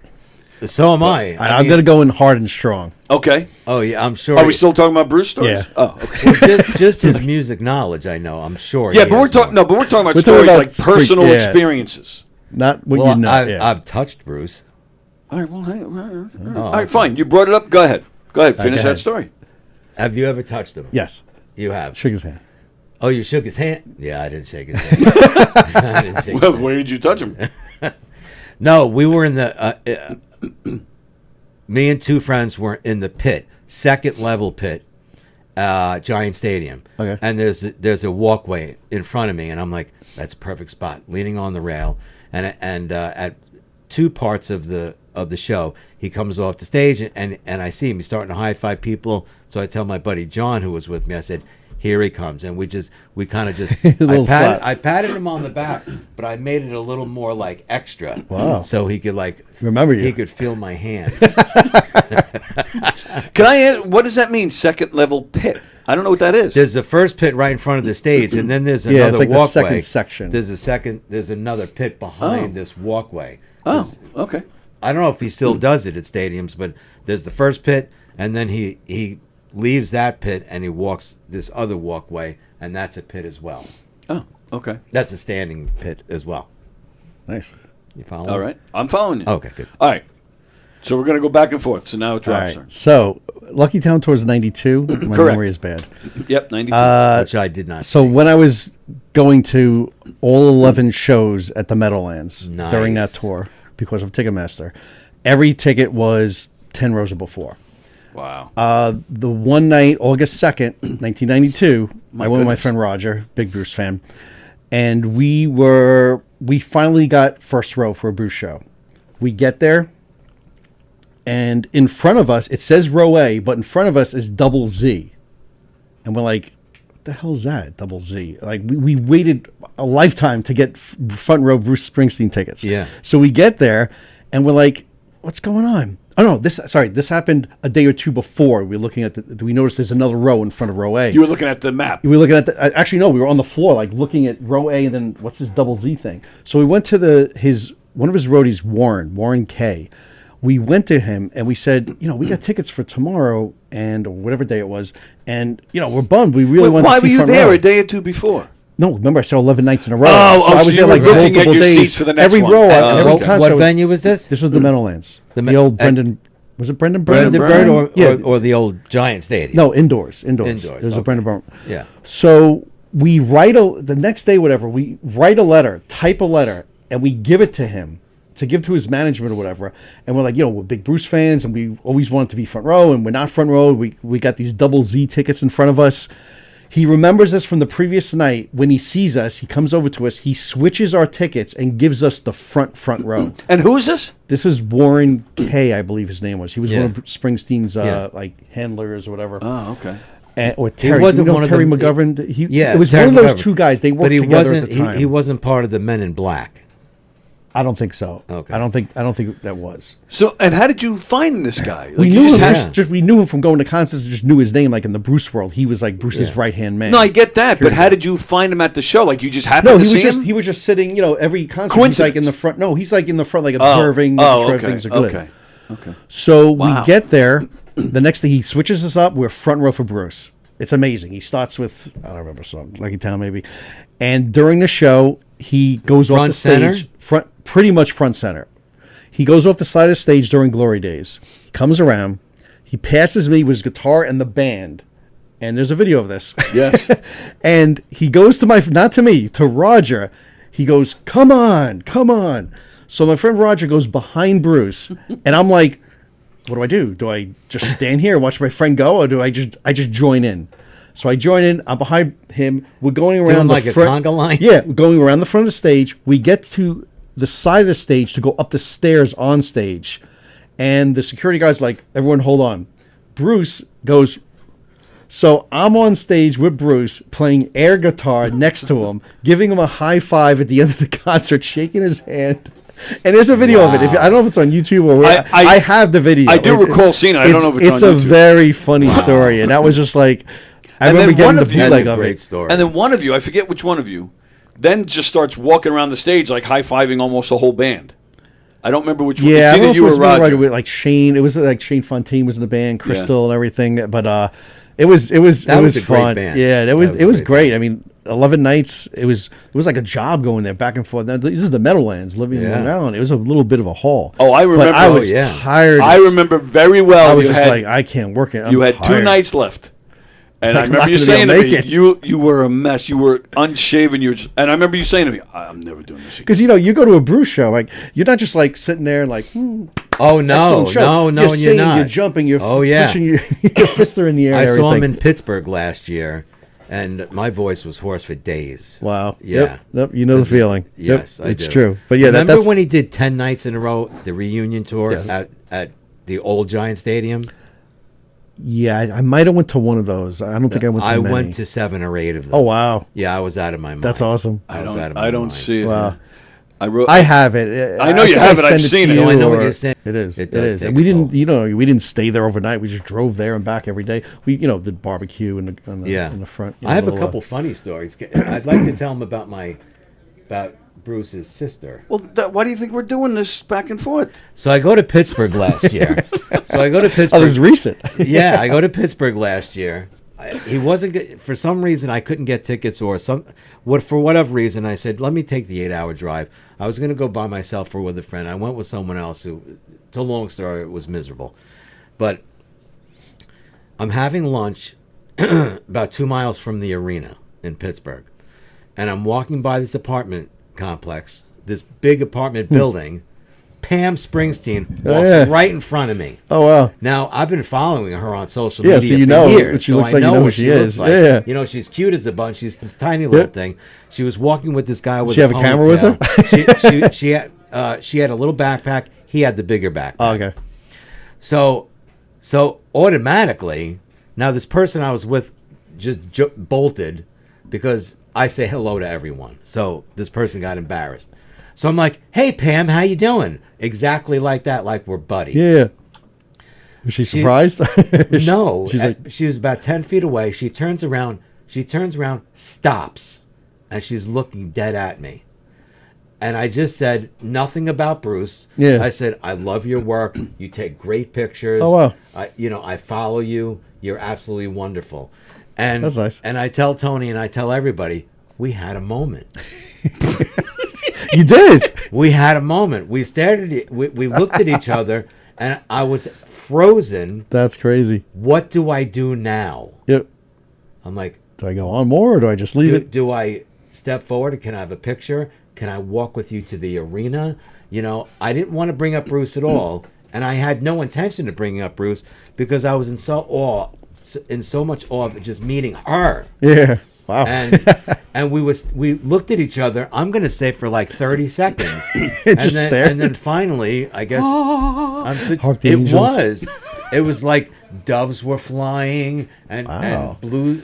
So am I. I'm going to go in hard and strong. Okay. Oh yeah, I'm sure. Are we still talking about Bruce stories? Yeah. Oh, okay. Well, just his music knowledge, I know. I'm sure. Yeah, he but we're has talking. more. No, but we're talking about We're stories talking like about personal yeah. experiences. Not what Well, you know. I've touched Bruce. All right. Well, hey, all right, fine. You brought it up. Go ahead. Go ahead. Finish go that ahead. story. Have you ever touched him? Yes. You have. Shook his hand. Oh, you shook his hand? Yeah, I didn't shake his hand. I didn't shake Well, his where did you touch him? hand. No, we were in the. Me and two friends were in the pit, second level pit, Giant Stadium. Okay. And there's a walkway in front of me, and I'm like, that's a perfect spot, leaning on the rail. And at two parts of the show, he comes off the stage, and I see him. He's starting to high five people. So I tell my buddy John, who was with me, I said, here he comes. And we kind of just I patted him on the back, but I made it a little more like extra. Wow. So he could remember you. He could feel my hand. Can I ask, what does that mean, second level pit? I don't know what that is. There's the first pit right in front of the stage, and then there's Yeah, another it's like walkway. the second section. There's another pit behind this walkway. Oh, okay. I don't know if he still does it at stadiums, but there's the first pit, and then he leaves that pit and he walks this other walkway, and that's a pit as well. Oh, okay. That's a standing pit as well. Nice. You follow? All right. I'm following you. Okay, good. All right. So we're going to go back and forth. So now it's All Rob's right. turn. So, Lucky Town Tour's 92. My Correct. memory is bad. Yep, 92. Which I did not. So, when I was going to all 11 shows at the Meadowlands during that Nice. tour because of Ticketmaster, every ticket was 10 rows or before. Wow. The one night, August 2nd, 1992, I went with my goodness. friend Roger, big Bruce fan, and we finally got first row for a Bruce show. We get there, and in front of us, it says row A, but in front of us is double Z. And we're like, what the hell is that, double Z? Like, we waited a lifetime to get front row Bruce Springsteen tickets. Yeah. So we get there, and we're like, what's going on? Oh, no, this happened a day or two before. We were looking at we noticed there's another row in front of row A. You were looking at the map. We were looking at actually, no, we were on the floor, like looking at row A, and then what's this double Z thing? So we went to one of his roadies, Warren K. We went to him and we said, we got tickets for tomorrow and or whatever day it was, and we're bummed. We really want to see Why were you front there row. a day or two before? No, remember I saw 11 nights in a row. Oh, I so was you there were like looking at multiple your days. seats for the next every one. row, Oh, every okay. concert What was- venue was this? This was the Meadowlands. The The old at- Brendan. Was it Brendan Brendan Byrne? Byrne or the old Giant Stadium? No, indoors. Indoors, There's a okay. Brendan Byrne. Yeah. So we write the next day, whatever. We write a letter, type a letter, and we give it to him to give to his management or whatever. And we're like, we're big Bruce fans, and we always wanted to be front row, and we're not front row. We got these double Z tickets in front of us. He remembers us from the previous night. When he sees us, he comes over to us. He switches our tickets and gives us the front row. And who is this? This is Warren K, I believe his name was. He was one of Springsteen's Yeah. handlers or whatever. Oh, okay. Or Terry. wasn't you know one of Terry the- McGovern. It was Terry one of those McGovern. two guys. They worked but he together wasn't, at the time. He wasn't part of the Men in Black. I don't think so. Okay. I don't think that was. So, and how did you find this guy? Like, We you knew just him. had- We knew him from going to concerts. Just knew his name, like in the Bruce world. He was like Bruce's right hand man. No, I get that, but how did you find him at the show? Like, you just happened No, to he was see him? he was just sitting. Every concert he's like in the front. No, he's like in the front, like observing, making sure things are good. Okay. So Wow. we get there. The next thing he switches us up. We're front row for Bruce. It's amazing. He starts with I don't remember some Lucky Town maybe, and during the show he goes off Front the stage, center? pretty much front center. He goes off the side of the stage during Glory Days. He comes around. He passes me with his guitar and the band, and there's a video of this. Yes. And he goes to not to me, to Roger. He goes, "Come on, come on." So my friend Roger goes behind Bruce, and I'm like, what do? Do I just stand here and watch my friend go, or do I just join in? So I join in. I'm behind him. We're going around Doing the like a front, conga line? Yeah, we're going around the front of the stage. We get to the side of the stage to go up the stairs on stage, and the security guard's like, "Everyone, hold on." Bruce goes. So I'm on stage with Bruce playing air guitar next to him, giving him a high five at the end of the concert, shaking his hand. And there's a video of it. I don't know if it's on YouTube or where. I have the video. I do recall seeing it. I don't know if it's on on YouTube. It's a YouTube. very funny story, and that was just like I remember getting the bootleg of it. And then one of you, I forget which one of you, then just starts walking around the stage like high-fiving almost the whole band. I don't remember which one. Yeah, It's I don't know either if you it or was Roger. like Shane. It was like Shane Fontaine was in the band, Crystal and everything. But it was That was a great fun. band. Yeah, That it was a great. I mean, 11 nights. It was like a job going there back and forth. Now, this is the Meadowlands, living in Long Island. It was a little bit of a haul. Oh, I remember. But I was tired. I remember very well. I was you just had, like, I can't work it. I'm You had tired. 2 nights left. And I I'm remember not you gonna be saying to able me, to make it. you were a mess. You were unshaven. And I remember you saying to me, I'm never doing this again. Because you go to a Bruce show, like you're not just like sitting there and like, Oh no, excellent show. no, you're you're singing, not. you're jumping, you're Oh yeah, pushing your fists are in the air. I and saw him everything. in Pittsburgh last year, and my voice was hoarse for days. Wow. Yeah. Yep. You know the feeling. Yes, Yep. I It's do. true. But yeah, remember that's when he did 10 nights in a row, the reunion tour Yes. at the old Giant Stadium? Yeah, I might have went to one of those. I don't think I went to I many. went to 7 or 8 of them. Oh wow. Yeah, I was out of my mind. That's awesome. I was out of my I don't mind. see it. Wow. I have it. I know you think have it. sent I've seen to it. you, So I know what or- you're saying. It is. It It does is. take And we a didn't. toll. We didn't stay there overnight. We just drove there and back every day. We, did barbecue in the front. I have a little, couple funny stories. I'd like to tell him about Bruce's sister. Well, why do you think we're doing this back and forth? So I go to Pittsburgh last year. Oh, this is recent. Yeah, I go to Pittsburgh last year. He wasn't for some reason I couldn't get tickets for whatever reason. I said, let me take the 8-hour drive. I was going to go by myself or with a friend. I went with someone else who, it's a long story, it was miserable. But I'm having lunch about 2 miles from the arena in Pittsburgh. And I'm walking by this apartment complex, this big apartment building. Pam Springsteen walks right in front of me. Oh wow! Now I've been following her on social Yeah, media so you for know years, what she so looks I like, you know know what who she she looks is. like. Yeah. She's cute as a bunch. She's this tiny little Yep. thing. She was walking with this guy with She a have a camera with ponytail. she had a little backpack. He had the bigger backpack. Oh, okay. So automatically, now this person I was with just bolted because I say hello to everyone. So this person got embarrassed. So I'm like, "Hey Pam, how you doing?" Exactly like that, like we're buddies. Yeah. Was she surprised? No, She's like, she was about 10 feet away. She turns around, stops, and she's looking dead at me. And I just said nothing about Bruce. Yeah. I said, I love your work. You take great pictures. Oh, wow. I follow you. You're absolutely wonderful. And That's nice. And I tell Tony and I tell everybody, we had a moment. You did. We had a moment. We stared at we looked at each other, and I was frozen. That's crazy. What do I do now? Yep. I'm like, do I go on more or do I just leave it? Do I step forward? Can I have a picture? Can I walk with you to the arena? I didn't want to bring up Bruce at all, and I had no intention of bringing up Bruce because I was in so much awe of just meeting her. Yeah. Wow. And we looked at each other. I'm going to say for like 30 seconds, Just stare. And then finally, I guess Hark the it angels. was like doves were flying and Wow. blue.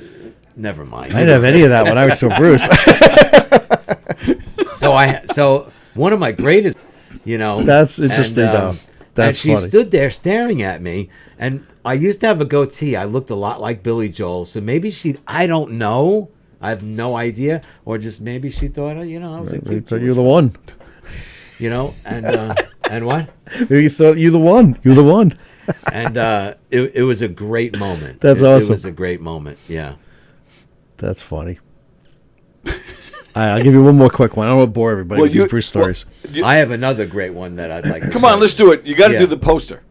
Never mind. I didn't have any of that when I was so Bruce. one of my greatest, you know. That's interesting, though. That's and she funny. stood there staring at me, and I used to have a goatee. I looked a lot like Billy Joel, so maybe I don't know. I have no idea, or just maybe she thought, you know, I was a cute. You're the one. You know, and what? Maybe you thought you're the one. You're the one. And it was a great moment. That's awesome. It was a great moment. Yeah. That's funny. All right, I'll give you one more quick one. I don't want to bore everybody with these Bruce stories. I have another great one that I'd like to Come on, let's do it. You got to do the poster.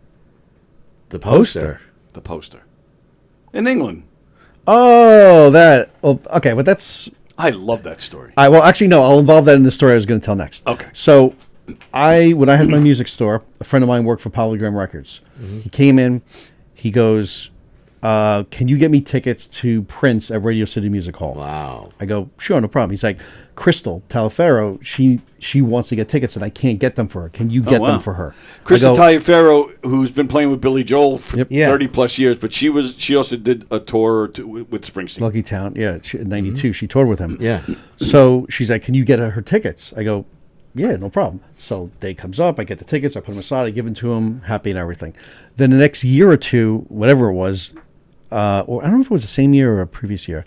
The poster? The poster. In England. Oh, that. Well, okay, but that's. I love that story. Well, actually, no. I'll involve that in the story I was going to tell next. Okay. So, when I had my music store, a friend of mine worked for Polygram Records. Mm-hmm. He came in. He goes, "Can you get me tickets to Prince at Radio City Music Hall?" Wow. I go, "Sure, no problem." He's like, "Crystal Taliaferro, she wants to get tickets, and I can't get them for her. Can you get them for her?" Crystal Taliaferro, who's been playing with Billy Joel for 30 plus years, but she also did a tour with Springsteen. Lucky Town, yeah, in '92, she toured with him. Yeah. So she's like, "Can you get her tickets?" I go, "Yeah, no problem." So day comes up, I get the tickets, I put them aside, I give them to him, happy and everything. Then the next year or two, whatever it was, or I don't know if it was the same year or a previous year,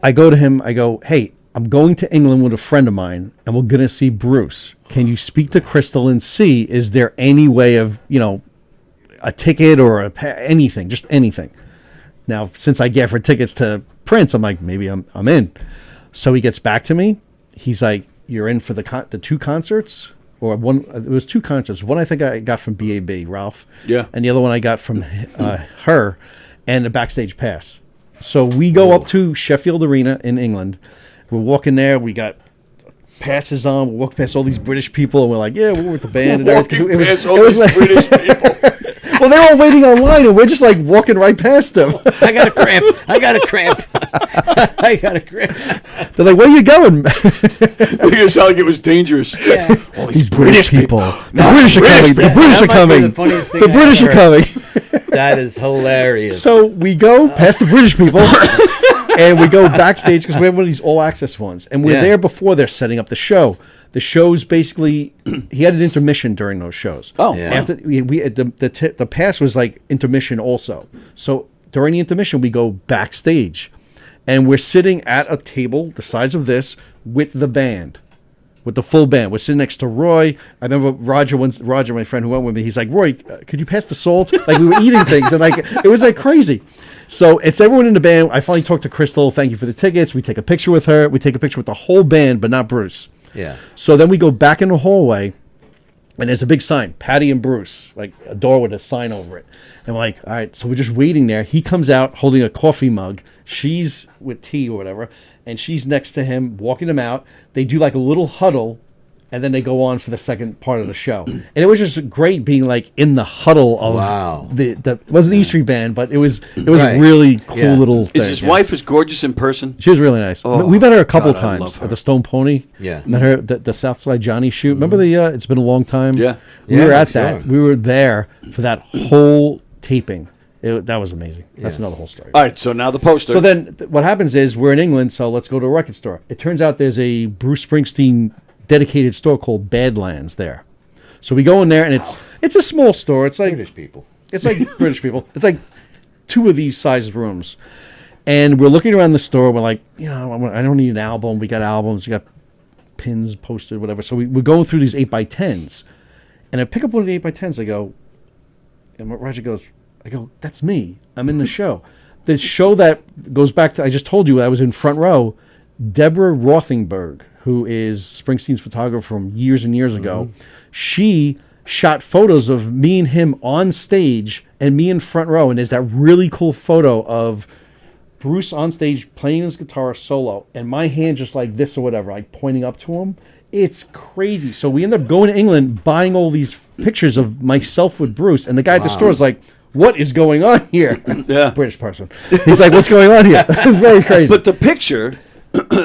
I go to him, I go, "Hey, I'm going to England with a friend of mine, and we're going to see Bruce. Can you speak to Crystal and see, is there any way of, a ticket or anything, just anything?" Now, since I gave her tickets to Prince, I'm like, maybe I'm in. So he gets back to me. He's like, "You're in for the two concerts?" Or one, it was two concerts. One I think I got from BAB, Ralph. Yeah. And the other one I got from her, and a backstage pass. So we go up to Sheffield Arena in England. We're walking there. We got passes on. We walk past all these British people, and we're like, "Yeah, we're with the band." And everything. It was like British people. Well, they're all waiting online, and we're just like walking right past them. I got a cramp. I got a cramp. I got a cramp. They're like, "Where you going?" It sounded like it was dangerous. Yeah. All These British people. The No, British are coming. The British are That might be coming. the funniest thing The I've British are ever coming. That is hilarious. So we go past the British people, and we go backstage because we have one of these all-access ones, and we're there before they're setting up the show. The show's basically he had an intermission during those shows. Oh, Yeah. After the pass was like intermission also. So during the intermission, we go backstage, and we're sitting at a table the size of this with the band. With the full band. We're sitting next to Roy. I remember Roger, my friend who went with me, he's like, "Roy, could you pass the salt?" Like, we were eating things, and like it was like crazy. So it's everyone in the band. I finally talked to Crystal. "Thank you for the tickets." We take a picture with her. We take a picture with the whole band, but not Bruce. Yeah. So then we go back in the hallway, and there's a big sign, Patty and Bruce, like a door with a sign over it. And we're like, all right, so we're just waiting there. He comes out holding a coffee mug. She's with tea or whatever, and she's next to him, walking him out. They do like a little huddle, and then they go on for the second part of the show. And it was just great being like in the huddle of it wasn't E Street Band, but it was a really cool little thing. Is his wife as gorgeous in person? She was really nice. Oh, we met her a couple God, I love times her. at the Stone Pony. Yeah. Met her at the Southside Johnny shoot. Remember the it's been a long time? Yeah. We were at sure. that. We were there for that whole taping. That was amazing. That's another whole story. All right, so now the poster. So then what happens is we're in England, so let's go to a record store. It turns out there's a Bruce Springsteen dedicated store called Badlands there. So we go in there, and it's a small store. It's like British people. It's like British people. It's like two of these size rooms. And we're looking around the store. We're like, I don't need an album. We got albums. We got pins posted, whatever. So we're going through these 8x10s. And I pick up one of the 8x10s. I go, and Roger goes, "That's me. I'm in the show." The show that goes back to, I just told you, I was in front row. Deborah Rothenberg, who is Springsteen's photographer from years and years ago, she shot photos of me and him on stage and me in front row. And there's that really cool photo of Bruce on stage playing his guitar solo and my hand just like this or whatever, like pointing up to him. It's crazy. So we end up going to England, buying all these pictures of myself with Bruce. And the guy at the store is like, "What is going on here?" Yeah. British person. He's like, "What's going on here?" It's very crazy. But the picture,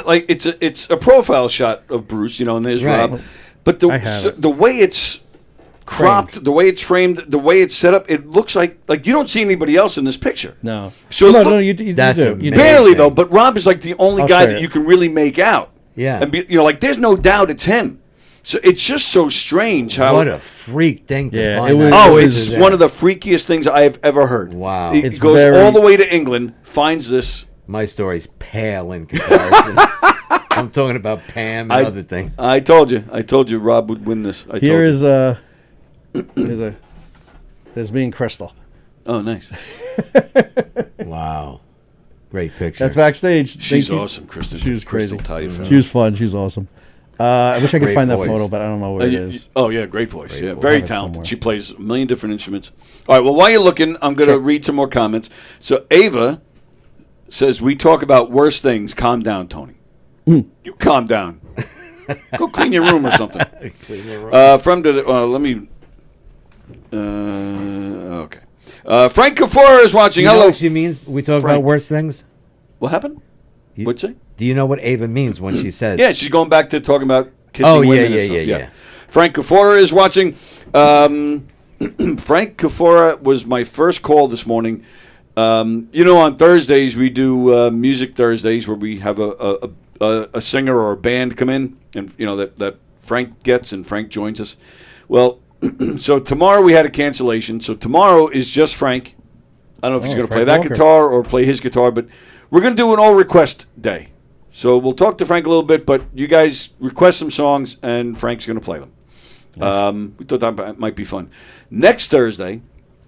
like it's a profile shot of Bruce, and there's Right. Rob. But the way it's cropped, Framed. the way it's framed, the way it's set up, it looks like you don't see anybody else in this picture. No. So no, you do. That's You amazing. do. Barely though, but Rob is like the only I'll guy show that you. you can really make out. Yeah. And like there's no doubt it's him. So it's just so strange how. What a freak thing to Yeah, find it was- out. Oh, it it's one of the freakiest things I have ever heard. Wow. He It's goes very- all the way to England, finds this. My story's pale in comparison. I'm talking about Pam and other things. I told you Rob would win this. I Here told you. is there's me and Crystal. Oh, nice. Wow. Great picture. That's backstage. She's Thank you. awesome, Kristen. She was crazy. Crystal Talia fan. She was fun. She was awesome. I wish I could Great find that voice. photo, but I don't know where it You- is. Oh yeah, great voice. Great Yeah, voice. very I have it talented. somewhere. She plays a million different instruments. All right. Well, while you're looking, I'm going to read some more comments. So Ava says we talk about worse things. Calm down, Tony. You calm down. Go clean your room or something. From the let me. Okay. Frank Kafora is watching. You know Hello. what she means? We talk Frank. about worse things? What happened? What'd you say? Do you know what Ava means when she says? Yeah, she's going back to talking about kissing Oh, yeah, women yeah, and stuff. yeah. Frank Kafora is watching. Frank Kafora was my first call this morning. On Thursdays we do Music Thursdays where we have a singer or a band come in, and that Frank gets, and Frank joins us. Well, so tomorrow we had a cancellation. So tomorrow is just Frank. I don't know if he's going to play Frank that Walker. guitar or play his guitar, but we're going to do an all request day. So we'll talk to Frank a little bit, but you guys request some songs, and Frank's going to play them. We thought that might be fun. Next Thursday,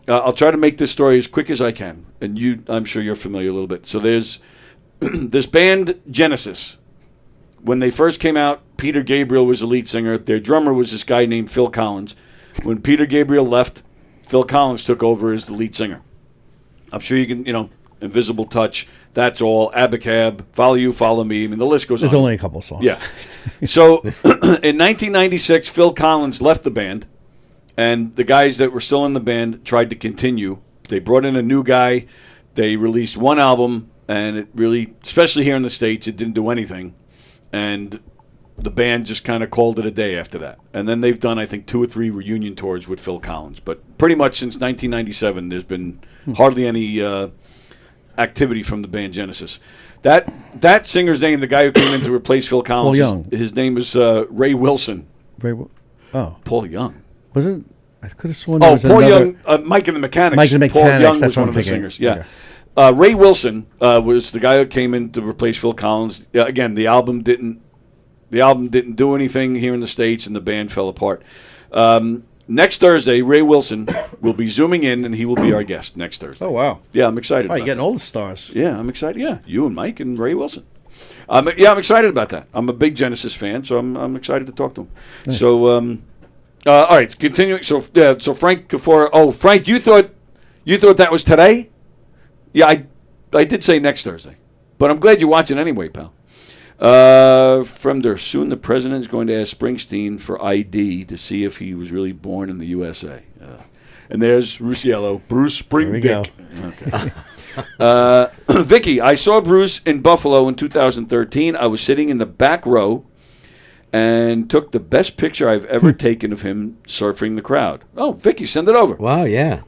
I'll try to make this story as quick as I can, and I'm sure you're familiar a little bit. So there's this band Genesis. When they first came out, Peter Gabriel was the lead singer. Their drummer was this guy named Phil Collins. When Peter Gabriel left, Phil Collins took over as the lead singer. I'm sure you can, Invisible Touch, That's All, Abacab, Follow You, Follow Me. I mean, the list goes There's on. only a couple songs. Yeah. So in 1996, Phil Collins left the band, and the guys that were still in the band tried to continue. They brought in a new guy. They released one album, and it really, especially here in the States, it didn't do anything. And the band just kind of called it a day after that. And then they've done, I think, 2 or 3 reunion tours with Phil Collins. But pretty much since 1997, there's been hardly any activity from the band Genesis. That singer's name, the guy who came in to replace Phil Collins, Young. his name is Ray Wilson. Paul Young. Was it? I could have sworn there Oh, was Paul another. Young, Mike and the Mechanics. Mike and the Paul Mechanics, Young that's was what one I'm of the thinking. singers. Yeah. Okay. Ray Wilson was the guy who came in to replace Phil Collins. Again, the album didn't do anything here in the States, and the band fell apart. Next Thursday, Ray Wilson will be zooming in, and he will be our guest next Thursday. Oh, wow. Yeah, I'm excited. Oh, you're about getting that. all the stars. Yeah, I'm excited. Yeah, you and Mike and Ray Wilson. I'm excited about that. I'm a big Genesis fan, so I'm excited to talk to him. Nice. So, all right, continuing. So Frank Kafora. Oh, Frank, you thought that was today? Yeah, I did say next Thursday, but I'm glad you're watching anyway, pal. From there, soon the president is going to ask Springsteen for ID to see if he was really born in the USA. And there's Rusciello, Bruce Springdick. There we go. Okay. Vicky, I saw Bruce in Buffalo in 2013. I was sitting in the back row and took the best picture I've ever taken of him surfing the crowd. Oh, Vicky, send it over. Wow, yeah.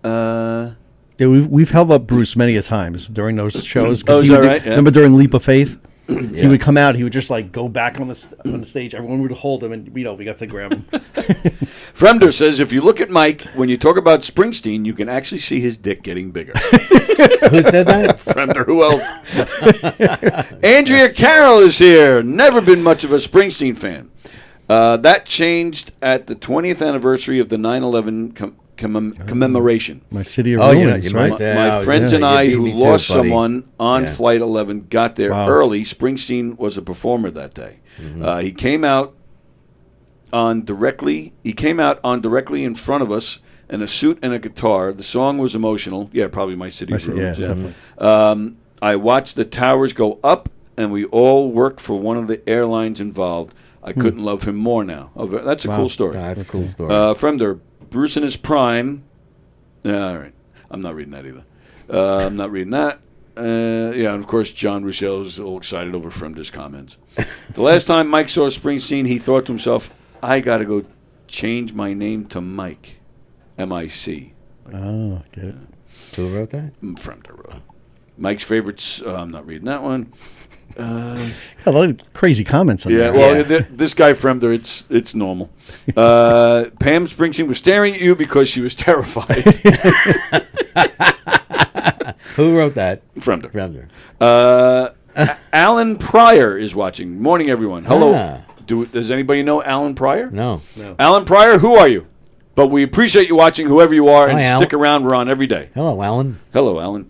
Yeah, we've held up Bruce many a times during those shows. Oh, is that right? Yeah. Remember during Leap of Faith? Yeah. He would come out. He would just go back on the stage. Everyone would hold him, and we got to grab him. Fremder says if you look at Mike when you talk about Springsteen, you can actually see his dick getting bigger. Who said that? Fremder, who else? Andrea Carroll is here. Never been much of a Springsteen fan. That changed at the 20th anniversary of the 9/11 commemoration. My city of Oh, ruins, right? My friends and I, you beat who me to lost it, buddy. someone on Yeah. Flight 11, got there Wow. early. Springsteen was a performer that day. He came out on directly in front of us in a suit and a guitar. The song was emotional. Yeah, probably My City of Ruins. Yeah, definitely. I watched the towers go up, and we all worked for one of the airlines involved. I couldn't love him more now. Oh, that's a cool story. That's a cool story. From there, Bruce in his prime. All right. I'm not reading that either. I'm not reading that. Yeah, and of course, John Rusciello is all excited over Fremder's comments. The last time Mike saw Springsteen, he thought to himself, I got to go change my name to Mike. M-I-C. Oh, get it. Who wrote that? Fremder wrote. Mike's favorites. I'm not reading that one. A lot of crazy comments on Yeah, there. well, this guy Fremder, it's normal. Pam Springsteen was staring at you because she was terrified. Who wrote that? Fremder. Alan Pryor is watching. Morning, everyone. Hello. Ah. Does anybody know Alan Pryor? No. Alan Pryor, who are you? But we appreciate you watching, whoever you are, and Hi, stick Alan. around. We're on every day. Hello, Alan. Hello, Alan.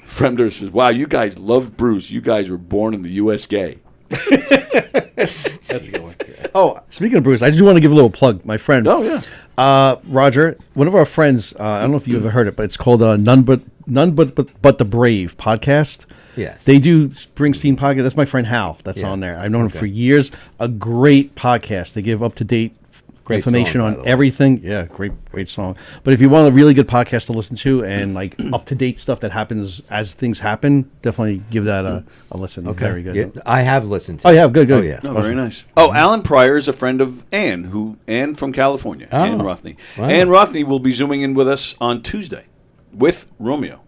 Fremder says, wow, you guys loved Bruce. You guys were born in the U.S. gay. That's a good one. Oh, speaking of Bruce, I just want to give a little plug. My friend. Oh, yeah. Roger, one of our friends, I don't know if you've ever heard it, but it's called None But the Brave podcast. Yes. They do Springsteen podcast. That's my friend Hal. That's on there. I've known him for years. A great podcast. They give up-to-date information song, by on the way. everything. Yeah, great song. But if you want a really good podcast to listen to and like up-to-date stuff that happens as things happen, definitely give that a listen. Okay. Very good. Yeah, I have listened to Oh, it. yeah, good. Oh, yeah. Oh, very nice. Oh, Alan Pryor is a friend of Ann from California. Oh. Ann Rothney. Wow. Ann Rothney will be zooming in with us on Tuesday with Romeo.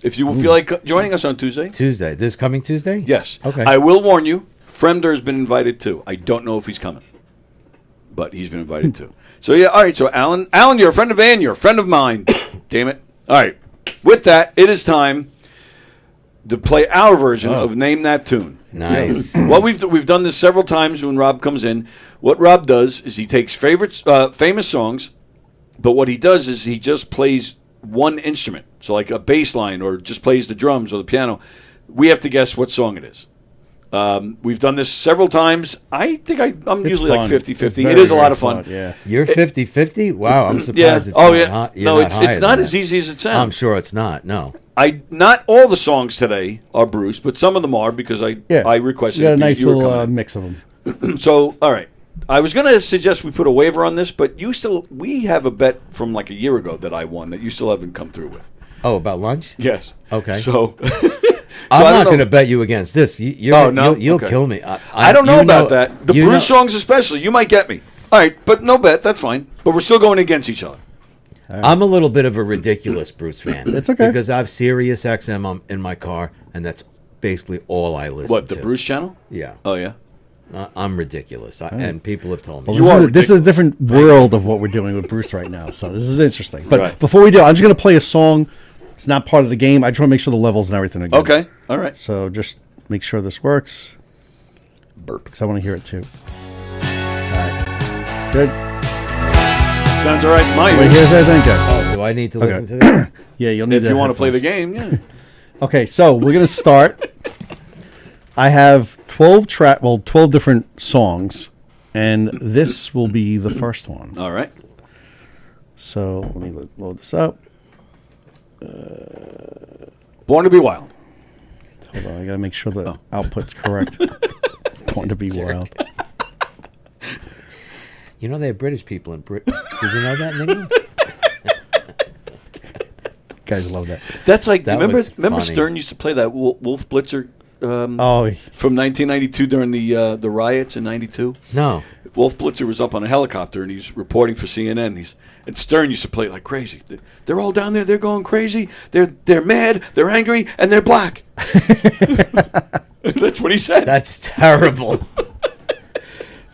If you feel like joining us on Tuesday. Tuesday. This coming Tuesday? Yes. Okay. I will warn you, Fremder has been invited too. I don't know if he's coming, but he's been invited too. So, yeah, all right. So, Alan, you're a friend of Ann. You're a friend of mine. Damn it. All right. With that, it is time to play our version of Name That Tune. Nice. Well, we've done this several times when Rob comes in. What Rob does is he takes famous songs, but what he does is he just plays one instrument. So like a bass line or just plays the drums or the piano. We have to guess what song it is. We've done this several times. I think I'm It's usually fun. like 50-50. It's It very, is a lot very of fun. Yeah. You're 50-50? Wow, I'm surprised Yeah. it's Oh, not yeah. high- you're No, not it's higher not than as that. easy as it sounds. I'm sure it's not, no. Not all the songs today are Bruce, but some of them are because I requested. You got a nice you were little coming in. mix of them. So, all right. I was going to suggest we put a waiver on this, but we have a bet from like a year ago that I won that you still haven't come through with. Oh, about lunch? Yes. Okay. So, I'm I don't not know going to if- bet you against this. You'll Okay. kill me. I don't know you about that. The you Bruce songs especially. You might get me. All right, but no bet. That's fine. But we're still going against each other. I'm a little bit of a ridiculous Bruce fan. It's okay. Because I have Sirius XM in my car, and that's basically all I listen to. What, the Bruce channel? Yeah. Oh, yeah. I'm ridiculous, and people have told me. Well, this is a different world of what we're doing with Bruce right now, so this is interesting. But Right. before we do, I'm just going to play a song. It's not part of the game. I just want to make sure the levels and everything are good. Okay. All right. So just make sure this works. Burp, because I want to hear it too. All right. Good. Sounds all right to my Wait, ears. here's everything. Oh, do I need to listen to this? Yeah, you'll need If to you want to have play the headphones. game, yeah. Okay, so we're going to start. I have 12 different songs, and this will be the first one. All right. So let me load this up. Born to be Wild. Hold on, I got to make sure the output's correct. Born to be Wild. You know they have British people in Britain. Did you know that, Nick? Guys love that. That's like, That remember was funny. Stern used to play that Wolf Blitzer Oh, from 1992 during the riots in 92? No. Wolf Blitzer was up on a helicopter and he's reporting for CNN. And Stern used to play it like crazy. They're all down there. They're going crazy. They're mad. They're angry, and they're black. That's what he said. That's terrible.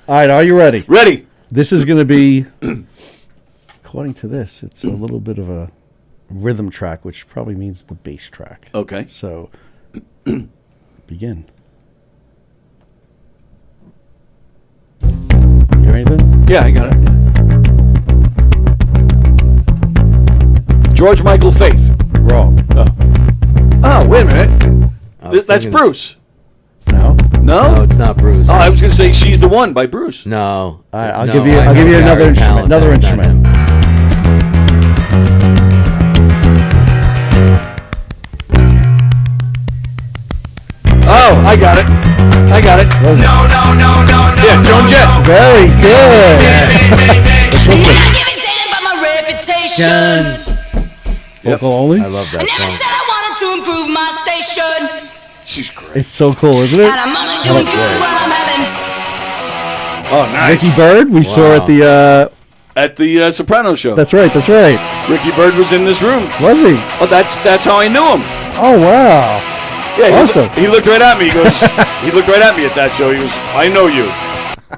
all right, are you ready? Ready. This is going to be, according to this, it's a little bit of a rhythm track, which probably means the bass track. Okay. So, begin. You hear anything? Yeah, I got it. George Michael Faith. Wrong. Oh, wait a minute. That's thinking- Bruce. No. No? No, it's not Bruce. Oh, I was going to say She's the One by Bruce. No. All right, I'll No, give you. I I'll give know you another Gary instrument. Talent, Another that's not instrument. him. Oh, I got it. What is it? Yeah, Joan Jett. Very good. Let's listen. John. Vocal only. I love that song. I wanted to improve my station, She's great. It's so cool, isn't it? and I'm only doing good while I'm having. Oh, nice. Vicky Bird. We saw Wow. at the At the Soprano show. That's right. That's right. Ricky Byrd was in this room. Was he? Oh, that's how I knew him. Oh wow. Yeah, Awesome. He looked right at me. He goes. He looked right at me at that show. He goes, I know you.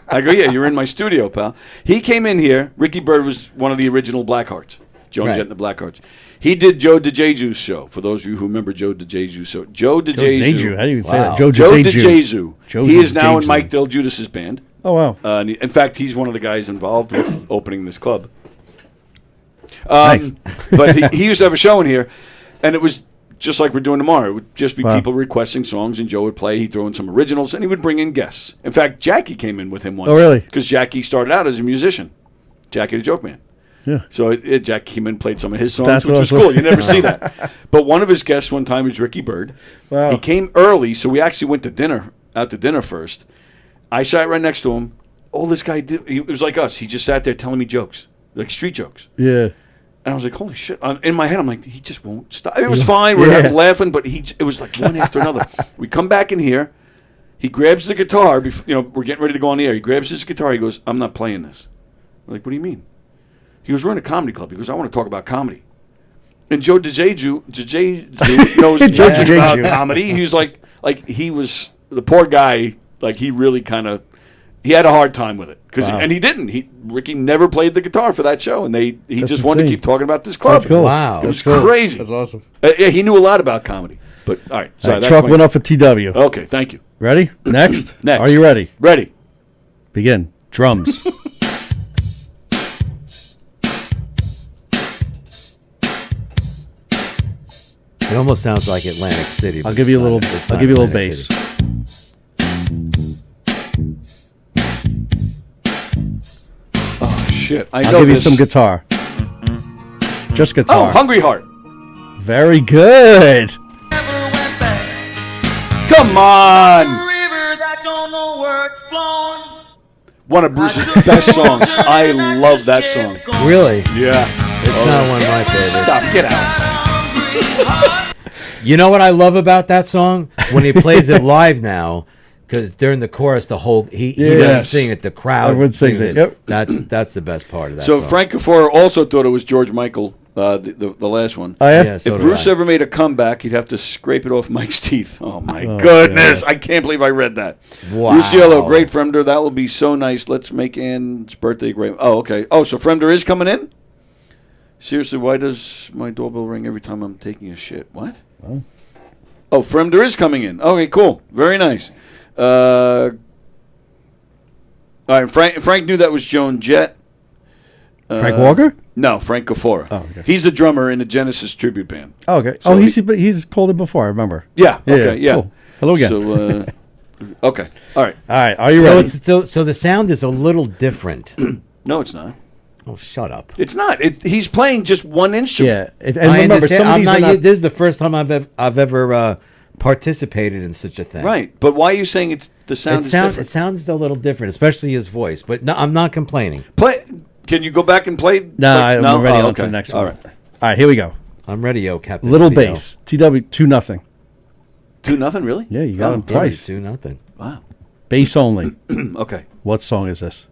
I go, yeah, you're in my studio, pal. He came in here. Ricky Byrd was one of the original Blackhearts. Joan Jett and the Blackhearts. He did Joe DeJesu's show. For those of you who remember Joe DeJesu's show, Joe DeJesu. How do you even say that? Joe DeJesu. Joe He is now DeJesu. in Mike Del Giudice's band. Oh wow. In fact, he's one of the guys involved with opening this club. Nice. But he used to have a show in here, and it was just like we're doing tomorrow. It would just be people requesting songs, and Joe would play. He'd throw in some originals, and he would bring in guests. In fact, Jackie came in with him once. Oh, really? Because Jackie started out as a musician. Jackie the Joke Man. Yeah. So Jackie came in and played some of his songs, That's which was awesome. cool. You never see that. But one of his guests one time was Ricky Byrd. Wow. He came early, so we actually went to dinner, out to dinner first. I sat right next to him. All this guy did, it was like us. He just sat there telling me jokes, like street jokes. Yeah. And I was like, holy shit. In my head, I'm like, he just won't stop. It was fine. We're laughing, but it was like one after another. We come back in here. He grabs the guitar. We're getting ready to go on the air. He grabs his guitar. He goes, I'm not playing this. We're like, what do you mean? He goes, we're in a comedy club. He goes, I want to talk about comedy. And Joe DeJesu knows about comedy. He was like he was, the poor guy, like he really kind of, he had a hard time with it. And he didn't. Ricky never played the guitar for that show, and he just wanted to keep talking about this club. That's cool. Wow. It was crazy. That's awesome. Yeah, he knew a lot about comedy. But, all right. Sorry, that's Chalk went up for TW. Okay, thank you. Ready? Next? Next. Are you ready? Ready. Begin. Drums. It almost sounds like Atlantic City. I'll give you a little bass. Oh, shit. I'll give you some guitar. Just guitar. Oh, Hungry Heart. Very good. Come on. One of Bruce's best songs. I love that song. Really? Yeah. It's not one of my favorites. Stop. Get out. You know what I love about that song? When he plays it live now, because during the chorus, he doesn't sing it. The crowd Everyone sings it. Yep. That's the best part of that So song. Frank Cafora also thought it was George Michael, the last one. Oh, yeah? Yeah, so If do Bruce I. ever made a comeback, he'd have to scrape it off Mike's teeth. Oh, my goodness. I can't believe I read that. Wow. Luciello, great Fremder. That will be so nice. Let's make Ann's birthday great. Oh, okay. Oh, so Fremder is coming in? Seriously, why does my doorbell ring every time I'm taking a shit? What? Oh, Fremder is coming in. Okay, cool. Very nice. All right, Frank knew that was Joan Jett. Frank Walker? No, Frank Cafora. Oh, okay. He's the drummer in the Genesis tribute band. Oh, okay. So he's called it before. I remember. Yeah. Okay. Yeah. Cool. Hello again. So, okay. All right. All right. Are you ready? So the sound is a little different. No, it's not. Oh, shut up. It's not. He's playing just one instrument. Yeah. And I remember, understand. some of these are not. This is the first time I've ever participated in such a thing. Right. But why are you saying the sound is different? It sounds a little different, especially his voice. But no, I'm not complaining. Can you go back and play? No, I'm ready on okay. to the next All one. right. All right, here we go. I'm ready, yo, Captain. Little Video. bass. TW 2-0. 2-0, really? Yeah, you got him Yeah, twice. 2-0. Wow. Bass only. Okay. What song is this?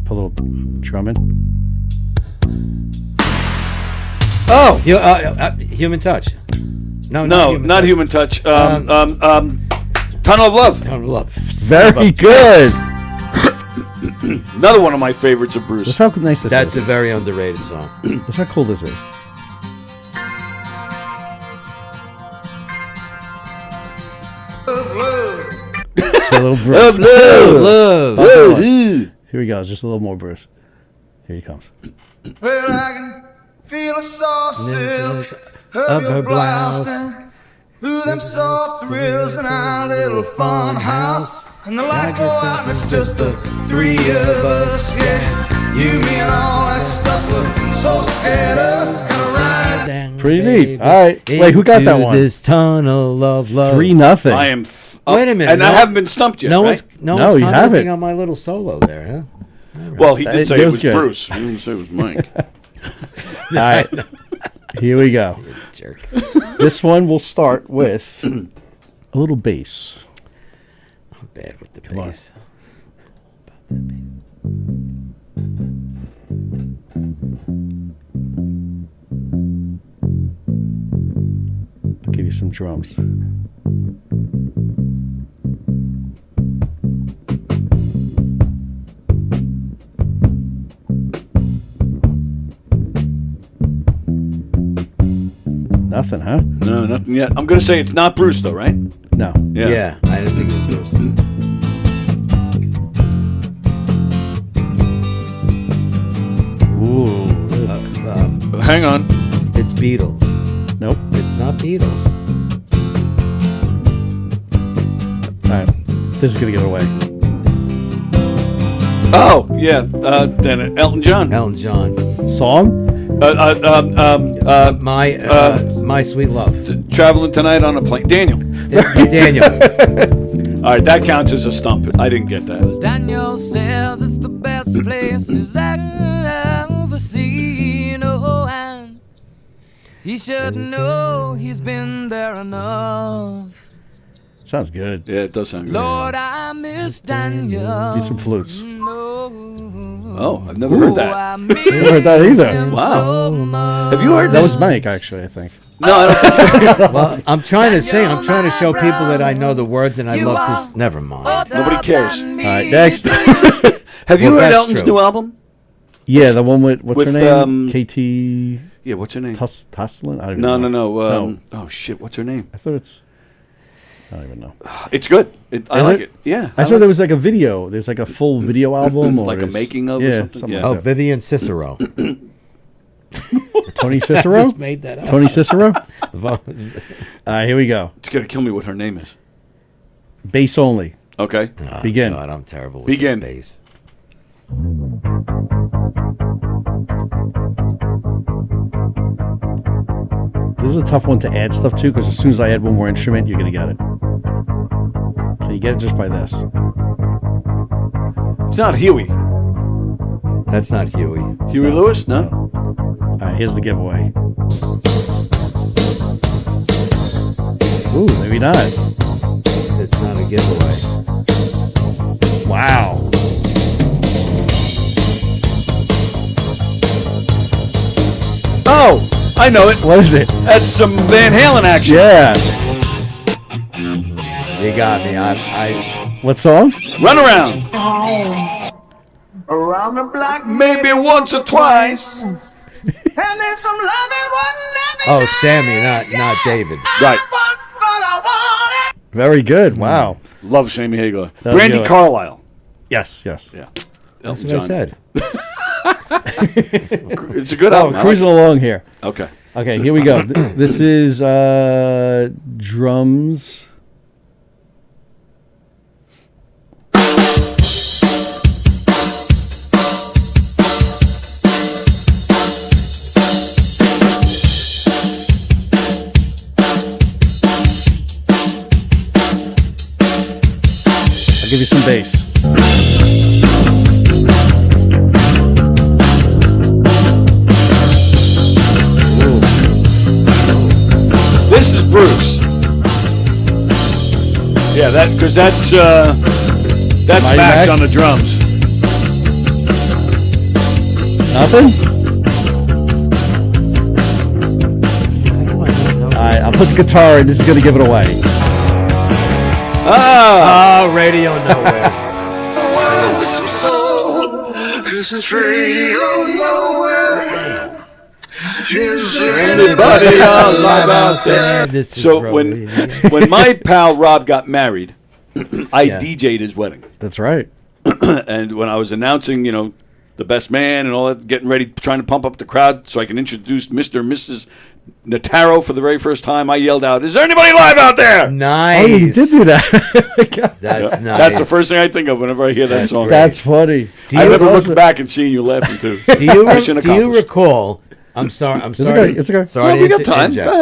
Put a little drum in. Oh, Human Touch. No, not Human Touch. Tunnel of Love. Tunnel of Love. Very good. Another one of my favorites of Bruce. That's how nice this That's is. a very underrated song. That's how cool this is. It's a little Bruce. Love. Here we go. It's just a little more Bruce. Here he comes. Well, I can feel a soft silk of her blouse. Ooh, them soft thrills in our little fun house. And the lights go out and it's just the three of us. Yeah, you, me, and all that stuff we're so scared of. Gonna ride. Pretty neat. All right. Wait, who got that Into one? This tunnel of love. 3-0. I am. Wait a minute. And I haven't been stumped yet. No right? one's No, you commenting haven't. on my little solo there, huh? Well, he did say That it was was good. Bruce. He didn't say it was Mike. All right. Here we go. Jerk. This one will start with a little bass. I'm bad with the Come on. bass. I'll give you some drums. Nothing, huh? No, nothing yet. I'm going to say it's not Bruce, though, right? No. Yeah, I didn't think it was Bruce. Ooh. Hang on. It's Beatles. Nope. It's not Beatles. All right. This is going to get away. Oh, yeah. Then Elton John. Elton John. Song? My Sweet Love. Traveling tonight on a plane. Daniel. Daniel. All right, that counts as a stump. I didn't get that. Daniel says it's the best place he's ever seen. Oh, and he should know he's been there enough. Sounds good. Yeah, it does sound good. Lord, I miss Daniel. Need some flutes. Oh, I've never heard that. I Never heard that either. Wow. Have you heard That this? was Mike, actually, I think. No, I don't think. Well, I'm trying to sing. I'm trying to show people that I know the words and I love this. Never mind. Nobody cares. All right, next. Have you Well, heard that's Elton's true. new album? Yeah, the one with, what's With, her name? KT Yeah, what's her name? Tusslin? I don't even No, know. no. Oh, shit. What's her name? I thought it's... I don't even know. It's good. I Is like it. Yeah. I saw there was like a video. There's like a full video album. Or Like a there's- making of or yeah, something? Yeah. Oh, like that. Vivian Cicero. Tony Cicero? I just made that up. Tony Cicero? Vo- Here we go. It's going to kill me what her name is. Bass only. Okay. Oh, Begin. God, I'm terrible with Begin. the bass. This is a tough one to add stuff to because as soon as I add one more instrument, you're going to get it. Can you get it just by this? It's not Huey. That's not Huey. Huey Lewis? No. All right, here's the giveaway. Ooh, maybe not. It's not a giveaway. Wow. Oh, I know it. What is it? That's some Van Halen action. Yeah. You got me. I What song? Run around. Around the block, Maybe once or twice. and then some loving one Oh, Sammy, not David. Right. Very good. Wow. Love Sammy Hagar. That was Brandy good. Carlisle. Yes, yes. Yeah. That's Elton what I said. It's a good Oh, album. I cruising like along here. it. Okay. Okay, here we go. This is drums. I'll give you some bass. This is Bruce. Yeah, that's Mighty Max Max? on the drums. Nothing? Alright, I'll put the guitar in. This is going to give it away. Ah, Oh, Radio Nowhere. anybody alive out there? This is So Radio when my pal Rob got married, I Yeah. DJ'd his wedding. That's right. And when I was announcing, the best man and all that, getting ready, trying to pump up the crowd so I can introduce Mr. and Mrs. Notaro for the very first time, I yelled out, "Is there anybody live out there?" Nice. Oh, you did do that. That's nice. That's the first thing I think of whenever I hear that song. That's funny. Do I you- remember also- looking back and seeing you laughing too. Do you, Mission do you accomplished. recall? I'm sorry. I'm It's sorry. okay. It's okay. Sorry. No, we to got time. interject. Go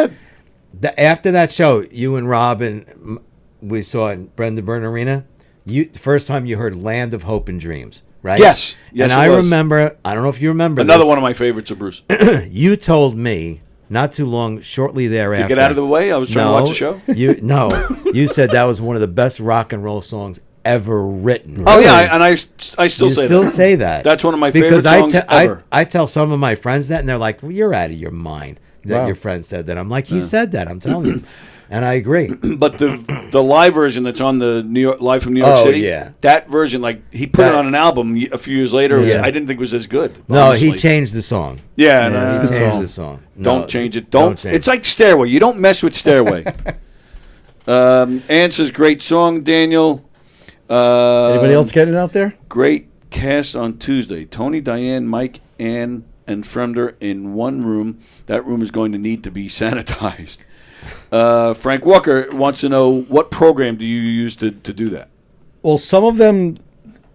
ahead. After that show, you and Rob and we saw it in Brenda Byrne Arena. The first time you heard "Land of Hope and Dreams." right? Yes. And Yes, I it was. remember, I don't know if you remember Another this. one of my favorites of Bruce. You told me not too long, shortly thereafter. To get out of the way? I was trying to watch the show? You said that was one of the best rock and roll songs ever written. Oh, yeah, and I still say that. You still say that. That's one of my favorite songs ever. I tell some of my friends that, and they're like, well, you're out of your mind that Wow. your friend said that. I'm like, he said that. I'm telling you. And I agree. But the live version that's on the New York Live from New York City, yeah. that version, like he put it on an album a few years later. Yeah. I didn't think it was as good. No, honestly. he changed the song. Yeah, he changed the song. Don't No, change it. don't change It's like Stairway. You don't mess with Stairway. Answers great song, Daniel. Anybody else getting it out there? Great cast on Tuesday. Tony, Diane, Mike, Ann, and Fremder in one room. That room is going to need to be sanitized. Frank Walker wants to know, what program do you use to do that? Well, some of them,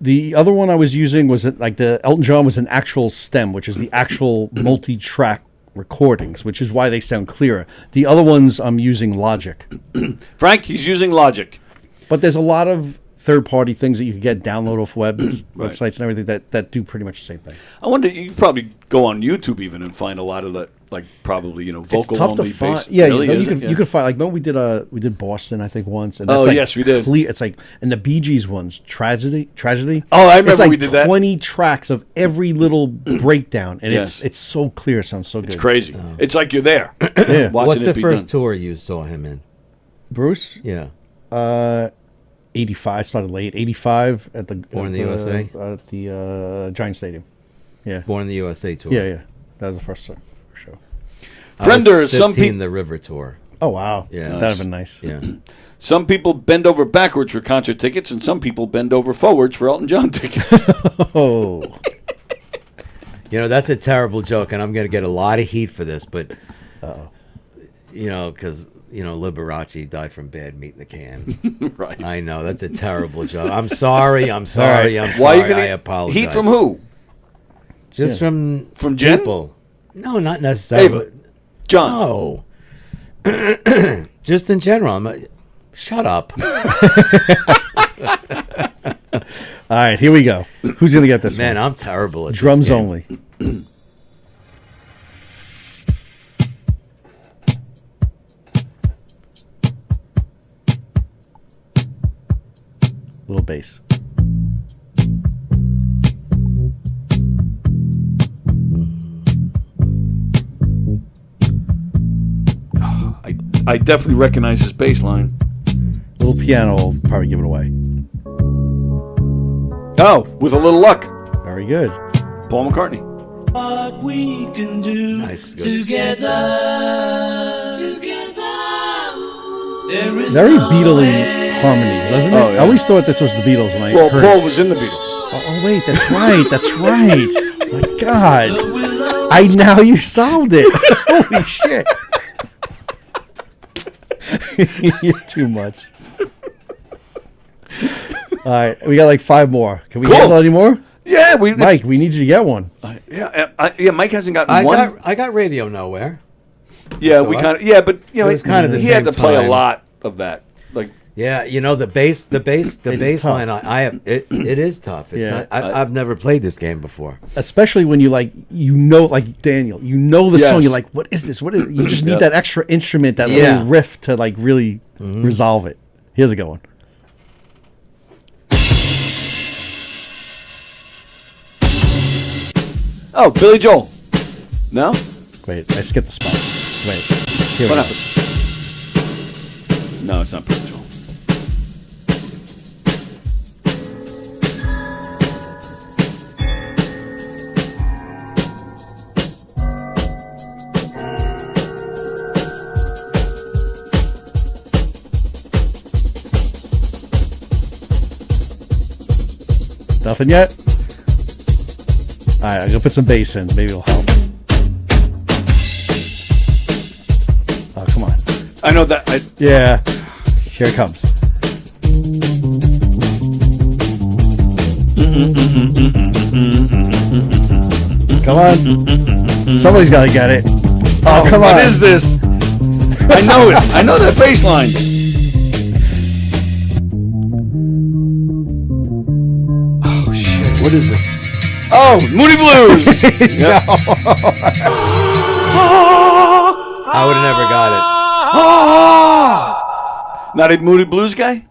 the other one I was using was like the Elton John was an actual stem, which is the actual multi-track recordings, which is why they sound clearer. The other ones I'm using Logic. Frank, he's using Logic. But there's a lot of third-party things that you can get download off websites and everything that do pretty much the same thing. I wonder, you could probably go on YouTube even and find a lot of that, like probably, vocal It's tough only to find. bass. Yeah, Really, is you it? could you could find, like, remember we did Boston, I think, once. And Oh, like yes, we did. It's like, and the Bee Gees ones, Tragedy. Oh, I remember it's like we did that. 20 tracks of every little breakdown, and Yes. it's so clear, it sounds so good. It's crazy. It's like you're there. Yeah. watching What's it the be first done. tour you saw him in? Bruce? Yeah. 85, started late. 85 at the Born in the USA? At the Giant Stadium. Yeah. Born in the USA tour. Yeah. That was the first show. Friender, I was 15, the River tour. Oh, wow. Yeah. That'd have been nice. Yeah. Some people bend over backwards for concert tickets, and some people bend over forwards for Elton John tickets. Oh. That's a terrible joke, and I'm going to get a lot of heat for this, but, because, Liberace died from bad meat in the can. Right. I know, that's a terrible joke. I'm sorry. Why are you I gonna apologize. heat from who? Just from Jen? people. No, not necessarily. Hey, John. No. Just in general. Shut up. All right, here we go. Who's going to get this Man, one? I'm terrible at Drums this game. only. Little bass. I definitely recognize his bass line. Little piano will probably give it away. Oh, with a little luck. Very good. Paul McCartney. What we can do Nice. Good. together. There is Very no Beatle-y end. harmonies, doesn't it? Oh, yeah. I always thought this was the Beatles when I Well, heard Paul it. was in the Beatles. Oh, wait, that's right. That's right. My God. Now you solved it. Holy shit. You're too much. All right, we got like 5 more. Can we Cool. handle any more? Yeah, Mike, we need you to get one. Yeah, Mike hasn't gotten one. I got Radio Nowhere. Yeah, we kind of. Yeah, but It was kind of the he same had to play a time. lot of that. Like, Yeah, the bass It's line. tough. I have it. It is tough. It's Yeah. not. I've never played this game before. Especially when you like Daniel, the Yes. song. You're like, what is this? What is? You just need Yeah. that extra instrument, that Yeah. little riff to like really resolve it. Here's a good one. oh, Billy Joel. No, Wait, I skipped the spot. Wait, here we what go. happened? No, it's not Billy Joel. Nothing yet? All right, I'm gonna put some bass in. Maybe it'll help. Oh, come on. I know that. Yeah, here it comes. Come on. Somebody's got to get it. Oh, come on. What is this? I know it. I know that bass line. Oh shit! What is this? Oh, Moody Blues. Yep. I would have never got it. Not a Moody Blues guy?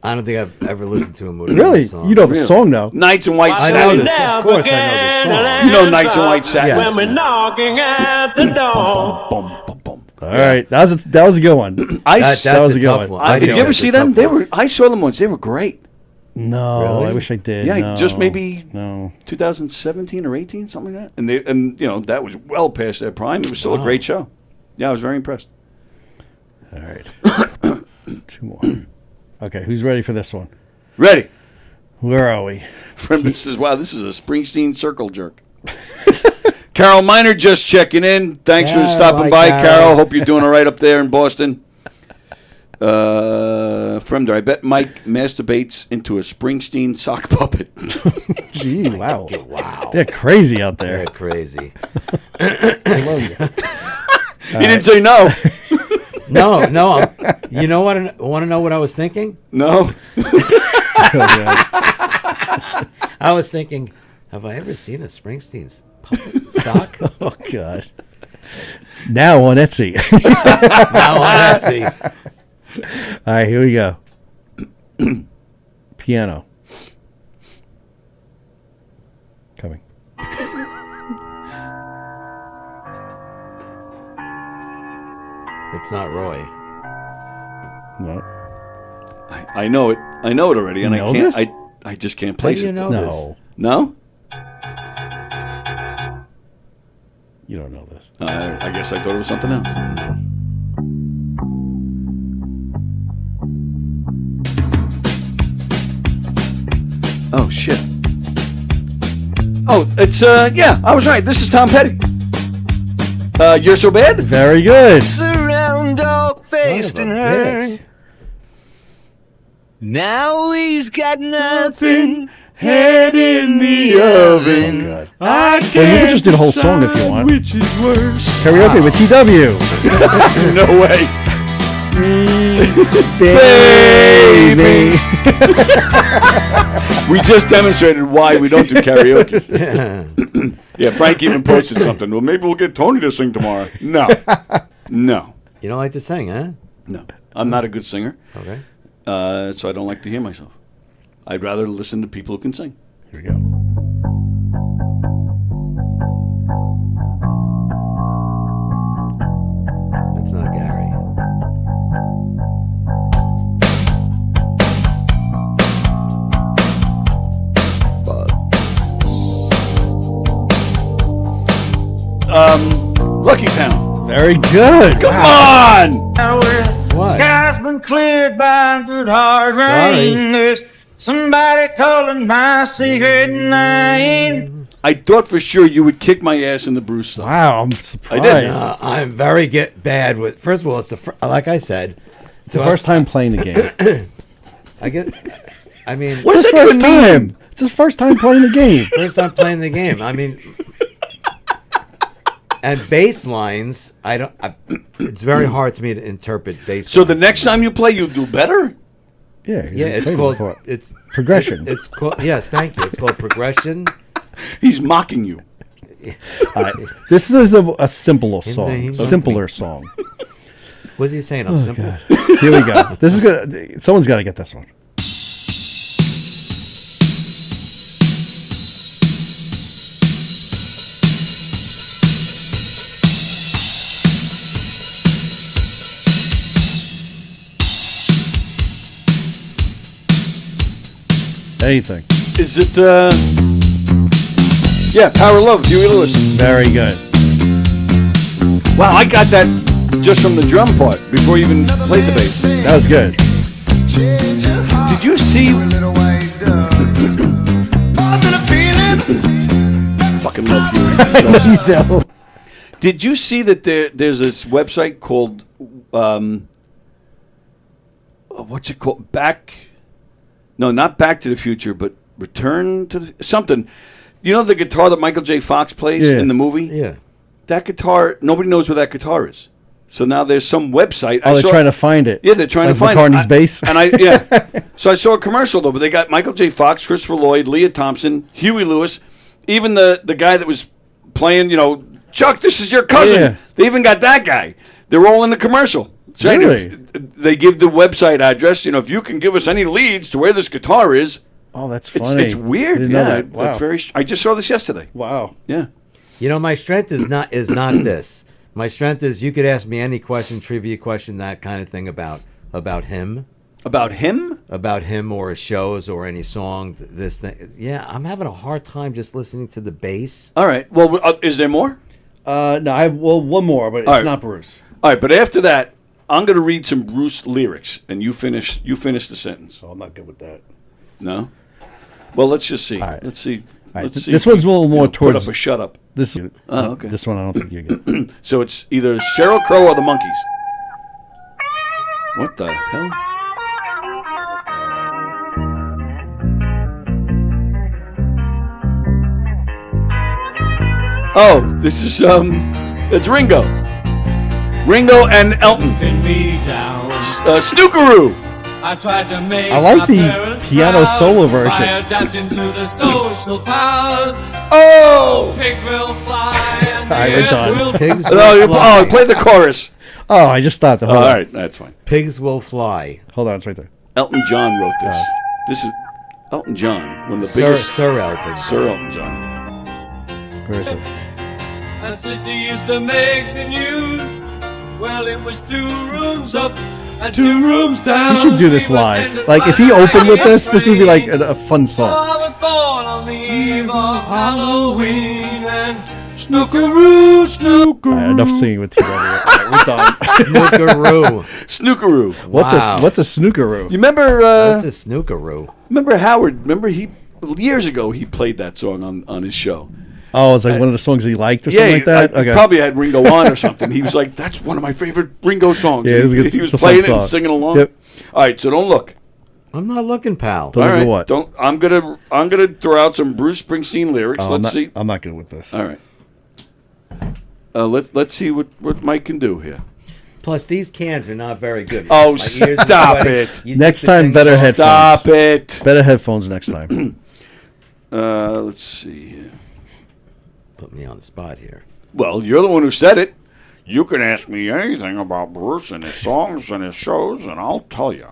I don't think I've ever listened to a Moody Really? Blues song. You know the song now. Knights in White I Satin. know this. Of course I know this song. You know Knights in White Satin. Yes. When we're knocking at the door. All right, that was a good one. That that was a good one. Did you ever see them? I saw them once. They were great. No, Really? I wish I did. Yeah, No. just maybe No. 2017 or 18, something like that. And that was well past their prime. It was still a great show. Yeah, I was very impressed. All right. 2 more. Okay, who's ready for this one? Ready. Where are we? Friend says, wow, this is a Springsteen circle jerk. Carol Miner just checking in. Thanks for stopping by, Carol. Hope you're doing all right up there in Boston. Fremder, I bet Mike masturbates into a Springsteen sock puppet. Gee, wow. Wow. They're crazy out there. They're crazy. I love you. He didn't say no. No. You know what? Want to know what I was thinking? No. I was thinking, have I ever seen a Springsteen's puppet sock? Oh, God. Now on Etsy. All right, here we go. Piano. Coming. It's not Roy. No. I know it. I know it already, and You I know can't. this? I just can't How place do you it. know No. this? No. You don't know this. I guess I thought it was something else. Oh shit. Oh, it's yeah, I was right. This is Tom Petty. You're So Bad? Very good. Surround dog faced and hurt. Now he's got nothing. Head in the oven. God. I can't Well, you can just do the whole song if you want. Which is worse? Karaoke with TW. No way. Baby. We just demonstrated why we don't do karaoke. Yeah, Frank even posted something. Well, maybe we'll get Tony to sing tomorrow. No. No. You don't like to sing, huh? No. I'm not a good singer. Okay. So I don't like to hear myself. I'd rather listen to people who can sing. Here we go. That's not Gary. Lucky Town. Very good. Come on! What? Sky's been cleared by good hard rain. There's somebody calling my secret name. I thought for sure you would kick my ass in the Bruce stuff. Wow, I'm surprised. I did. I'm very bad with. First of all, it's like I said, It's the first time playing the game. I mean, It's his first time. It's his first time playing the game. First time playing the game. I mean, and bass lines. It's very hard to me to interpret bass. So the next time you play, you'll do better? Yeah, it's called progression. It's called yes, thank you. It's called progression. He's mocking you. All right. This is a simpler song. Okay. Simpler song. What's he saying? I'm simple. God. Here we go. This is good. Someone's got to get this one. Anything. Is it, yeah, Power of Love, Huey Lewis. Very good. Wow, I got that just from the drum part before you even played the bass. That was good. Did you see? Fucking love Huey. You don't. Did you see that there's this website called, what's it called? No, not Back to the Future, but Return to something. You know the guitar that Michael J. Fox plays in the movie? Yeah. That guitar, nobody knows where that guitar is. So now there's some website. Oh, they're trying to find it. Yeah, they're trying like to find McCartney's it. base. So I saw a commercial though, but they got Michael J. Fox, Christopher Lloyd, Leah Thompson, Huey Lewis, even the guy that was playing. Chuck, this is your cousin. Yeah. They even got that guy. They're all in the commercial. Saying Really? They give the website address. If you can give us any leads to where this guitar is. Oh, that's funny. It's weird. I didn't know that. It's Wow. I just saw this yesterday. Wow. Yeah. My strength is not this. My strength is you could ask me any question, trivia question, that kind of thing about him. About him? About him or his shows or any song, this thing. Yeah, I'm having a hard time just listening to the bass. All right. Well, is there more? No, I have one more, but it's not Bruce. All right, but after that, I'm going to read some Bruce lyrics, and you finish the sentence. Oh, I'm not good with that. No? Well, let's just see. All right. Let's see. All right. Let's see This if one's a you- little more you towards... Put up a shut up. This, okay. This one I don't think you get. So it's either Sheryl Crow or the Monkees. What the hell? Oh, this is it's Ringo. Ringo and Elton. Snookeroo. I tried to make I like my the parents piano proud solo by version. adapting to the social powers. Oh! Pigs will fly and All right, we're done. will Pigs No, will fly. play the chorus. Oh, I just thought that. All Hold on. right, that's fine. Pigs will fly. Hold on, it's right there. Elton John wrote this. This is Elton John, one of the Sir, biggest. Sir Elton. Sir Elton John. Where is it? And Sissy used to make the news. Well, it was 2 rooms up and 2 rooms down. We should do this We were live. sentenced Like, by if he the opened with wagon this would be like train. a fun song. I was born on the eve of Halloween and snookeroo, snookeroo. All right, enough singing with TW. All right, we're done. Snookeroo. Snookeroo. What's Wow. a snookeroo? You remember? That's a snookeroo. Remember Howard? Remember years ago he played that song on his show. Oh, it's like one of the songs he liked or something like that? I Okay. probably had Ringo on or something. He was like, "That's one of my favorite Ringo songs." Yeah, it was a good- he was it's a fun playing it song. and singing along. Yep. All right, so don't look. I'm not looking, pal. Don't All look at right, what? don't. I'm gonna throw out some Bruce Springsteen lyrics. Oh, Let's see. I'm not good with this. All right. Let's see what Mike can do here. Plus, these cans are not very good. Oh, My ears are stop sweating. it. You Next think the time, thing's better on- headphones. Stop it. Better headphones next time. Let's see here. Put me on the spot here. Well, you're the one who said it. You can ask me anything about Bruce and his songs and his shows, and I'll tell you.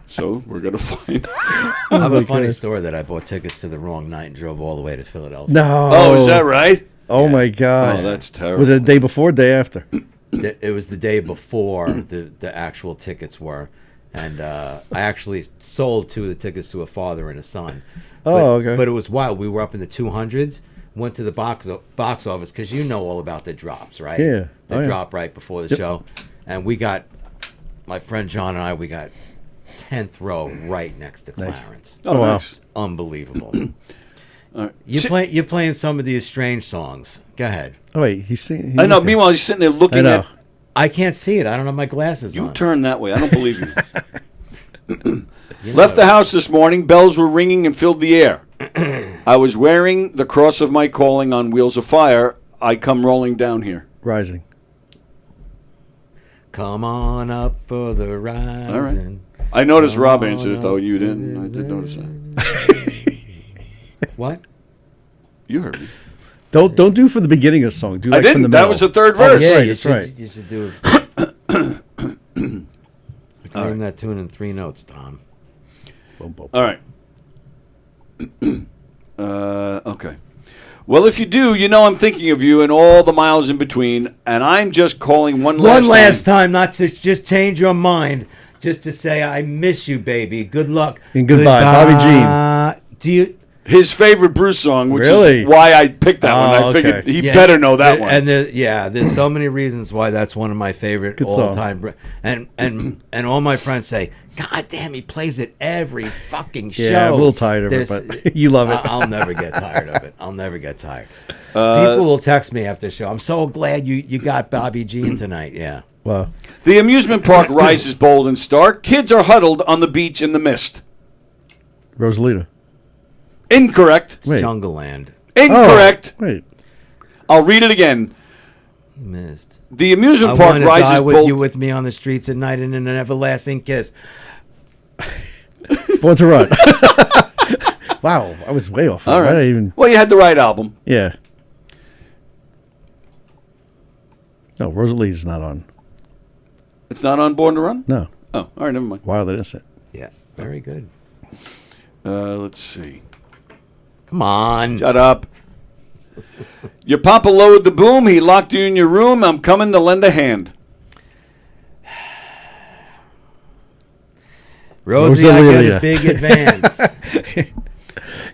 So we're gonna find. I have a funny goodness. story that I bought tickets to the wrong night and drove all the way to Philadelphia. No. Oh, is that right? Oh my God. Oh, that's terrible. Was it the day before, day after? It was the day before the actual tickets were, and I actually sold 2 of the tickets to a father and a son. Oh, okay. But it was wild. We were up in the 200s. Went to the box office because you know all about the drops, right? Yeah. The Oh, yeah. drop right before the show, and we got my friend John and I. We got 10th row right next to Clarence. Oh, wow. nice. Unbelievable. All right. You're playing some of these strange songs. Go ahead. Oh, wait. He's singing. I know. Meanwhile, he's sitting there looking I know. at. I can't see it. I don't have my glasses You on. turn that way. I don't believe you. Left the house this morning. Bells were ringing and filled the air. I was wearing the cross of my calling on wheels of fire. I come rolling down here. Rising. Come on up for the rising. All right. I noticed Rob answered it though. You didn't. I did notice that. What? You heard me. Don't do for the beginning of the song. Do I like from didn't. the That middle. was the third Oh, verse. that's Yeah, right. you That's should, right. You should do Name that tune in 3 notes, Tom. Boom, boom. All right. Okay. Well, if you do, you know I'm thinking of you and all the miles in between, and I'm just calling one last time, not to just change your mind, just to say I miss you, baby. Good luck. And goodbye, Bobby Jean. Do you? His favorite Bruce song, which Really? is why I picked that one. I Oh, figured okay. he Yeah, better know that one. And there's so many reasons why that's one of my favorite Good song. all-time. And all my friends say, "God damn, he plays it every fucking show." Yeah, I'm a little tired of it, There's- but you love it. I'll never get tired of it. I'll never get tired. People will text me after the show. I'm so glad you got Bobby Jean tonight. Yeah. Wow. The amusement park rises bold and stark. Kids are huddled on the beach in the mist. Rosalita. Incorrect. Wait. Jungle Land. Incorrect. Oh, wait. I'll read it again. Missed. The amusement I park wanna rises die with both. you with me on the streets at night in an everlasting kiss. Born to Run. Wow, I was way off. All I right. didn't even. Well, you had the right album. Yeah. No, Rosalie's not on. It's not on Born to Run? No. Oh, all right, never mind. Wild Innocent. Yeah, very good. Let's see. Come on. Shut up. Your papa lowered the boom. He locked you in your room. I'm coming to lend a hand. Rosie, I got a big advance.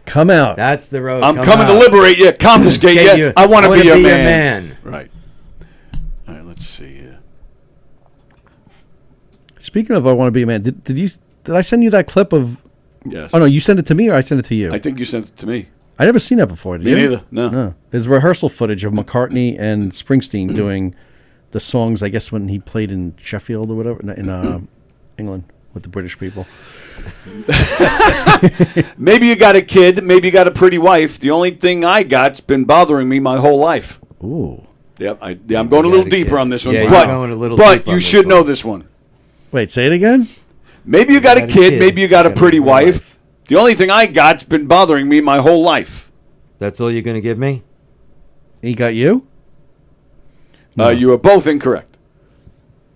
Come out. That's the road. I'm coming to liberate you, confiscate you. I want to be your man. Right. All right, let's see here. Speaking of I Want to Be a Man, did I send you that clip of... Yes. Oh, no, you sent it to me or I sent it to you? I think you sent it to me. I never seen that before. Did Me you? neither, no. There's rehearsal footage of McCartney and Springsteen doing the songs, I guess, when he played in Sheffield or whatever, in England with the British people. Maybe you got a kid. Maybe you got a pretty wife. The only thing I got's been bothering me my whole life. Ooh. Yep, I'm going a little deeper on this one. Yeah, you're but going a little but deep on you this should one. know this one. Wait, say it again? Maybe you got a kid. Maybe you got a pretty wife. The only thing I got's been bothering me my whole life. That's all you're going to give me? He got you? You are both incorrect.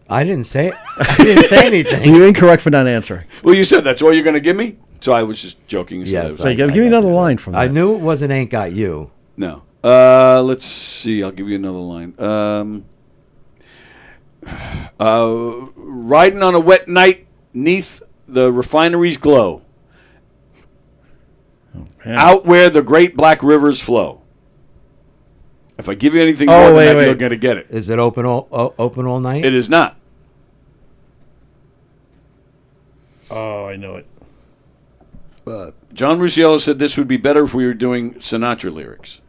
I didn't say anything. You're incorrect for not answering. Well, you said that's all you're going to give me, so I was just joking. Yes, So give me another line from that. I knew it wasn't Ain't Got You. No. Let's see. I'll give you another line. Riding on a wet night neath the refinery's glow. Out where the great black rivers flow. If I give you anything more than that, you're going to get it. Is it open all night? It is not. Oh, I know it. John Rusciello said this would be better if we were doing Sinatra lyrics.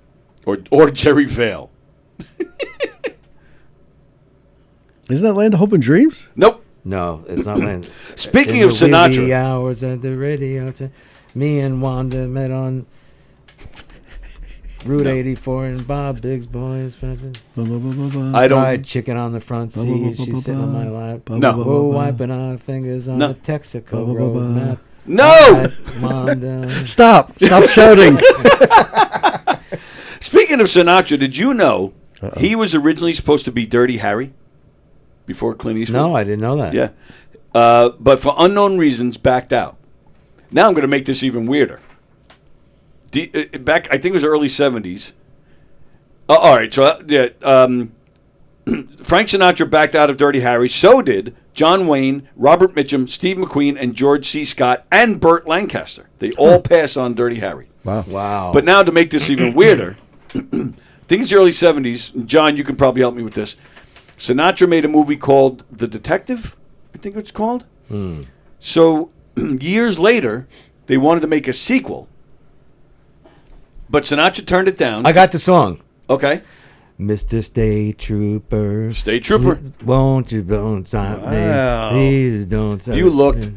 Or Jerry Vale. Isn't that Land of Hope and Dreams? Nope. No, it's not Land. Speaking of Sinatra. In the hours at the radio, me and Wanda met on Route 84 and Bob Biggs boys. I don't. Fried chicken on the front seat. She's sitting on my lap. No. We're wiping our fingers on the Texaco road map. No! Stop shouting. Speaking of Sinatra, did you know he was originally supposed to be Dirty Harry before Clint Eastwood? No, I didn't know that. Yeah. But for unknown reasons, backed out. Now I'm going to make this even weirder. Back, I think it was early 70s. All right, so Frank Sinatra backed out of Dirty Harry. So did John Wayne, Robert Mitchum, Steve McQueen, and George C. Scott, and Burt Lancaster. They all passed on Dirty Harry. Wow. But now to make this even weirder, I think it's the early 70s. John, you can probably help me with this. Sinatra made a movie called The Detective, I think it's called. So years later, they wanted to make a sequel. But Sinatra turned it down. I got the song. Okay. Mr. State Trooper. State Trooper. Won't you don't stop Wow. me. Please don't stop You looked.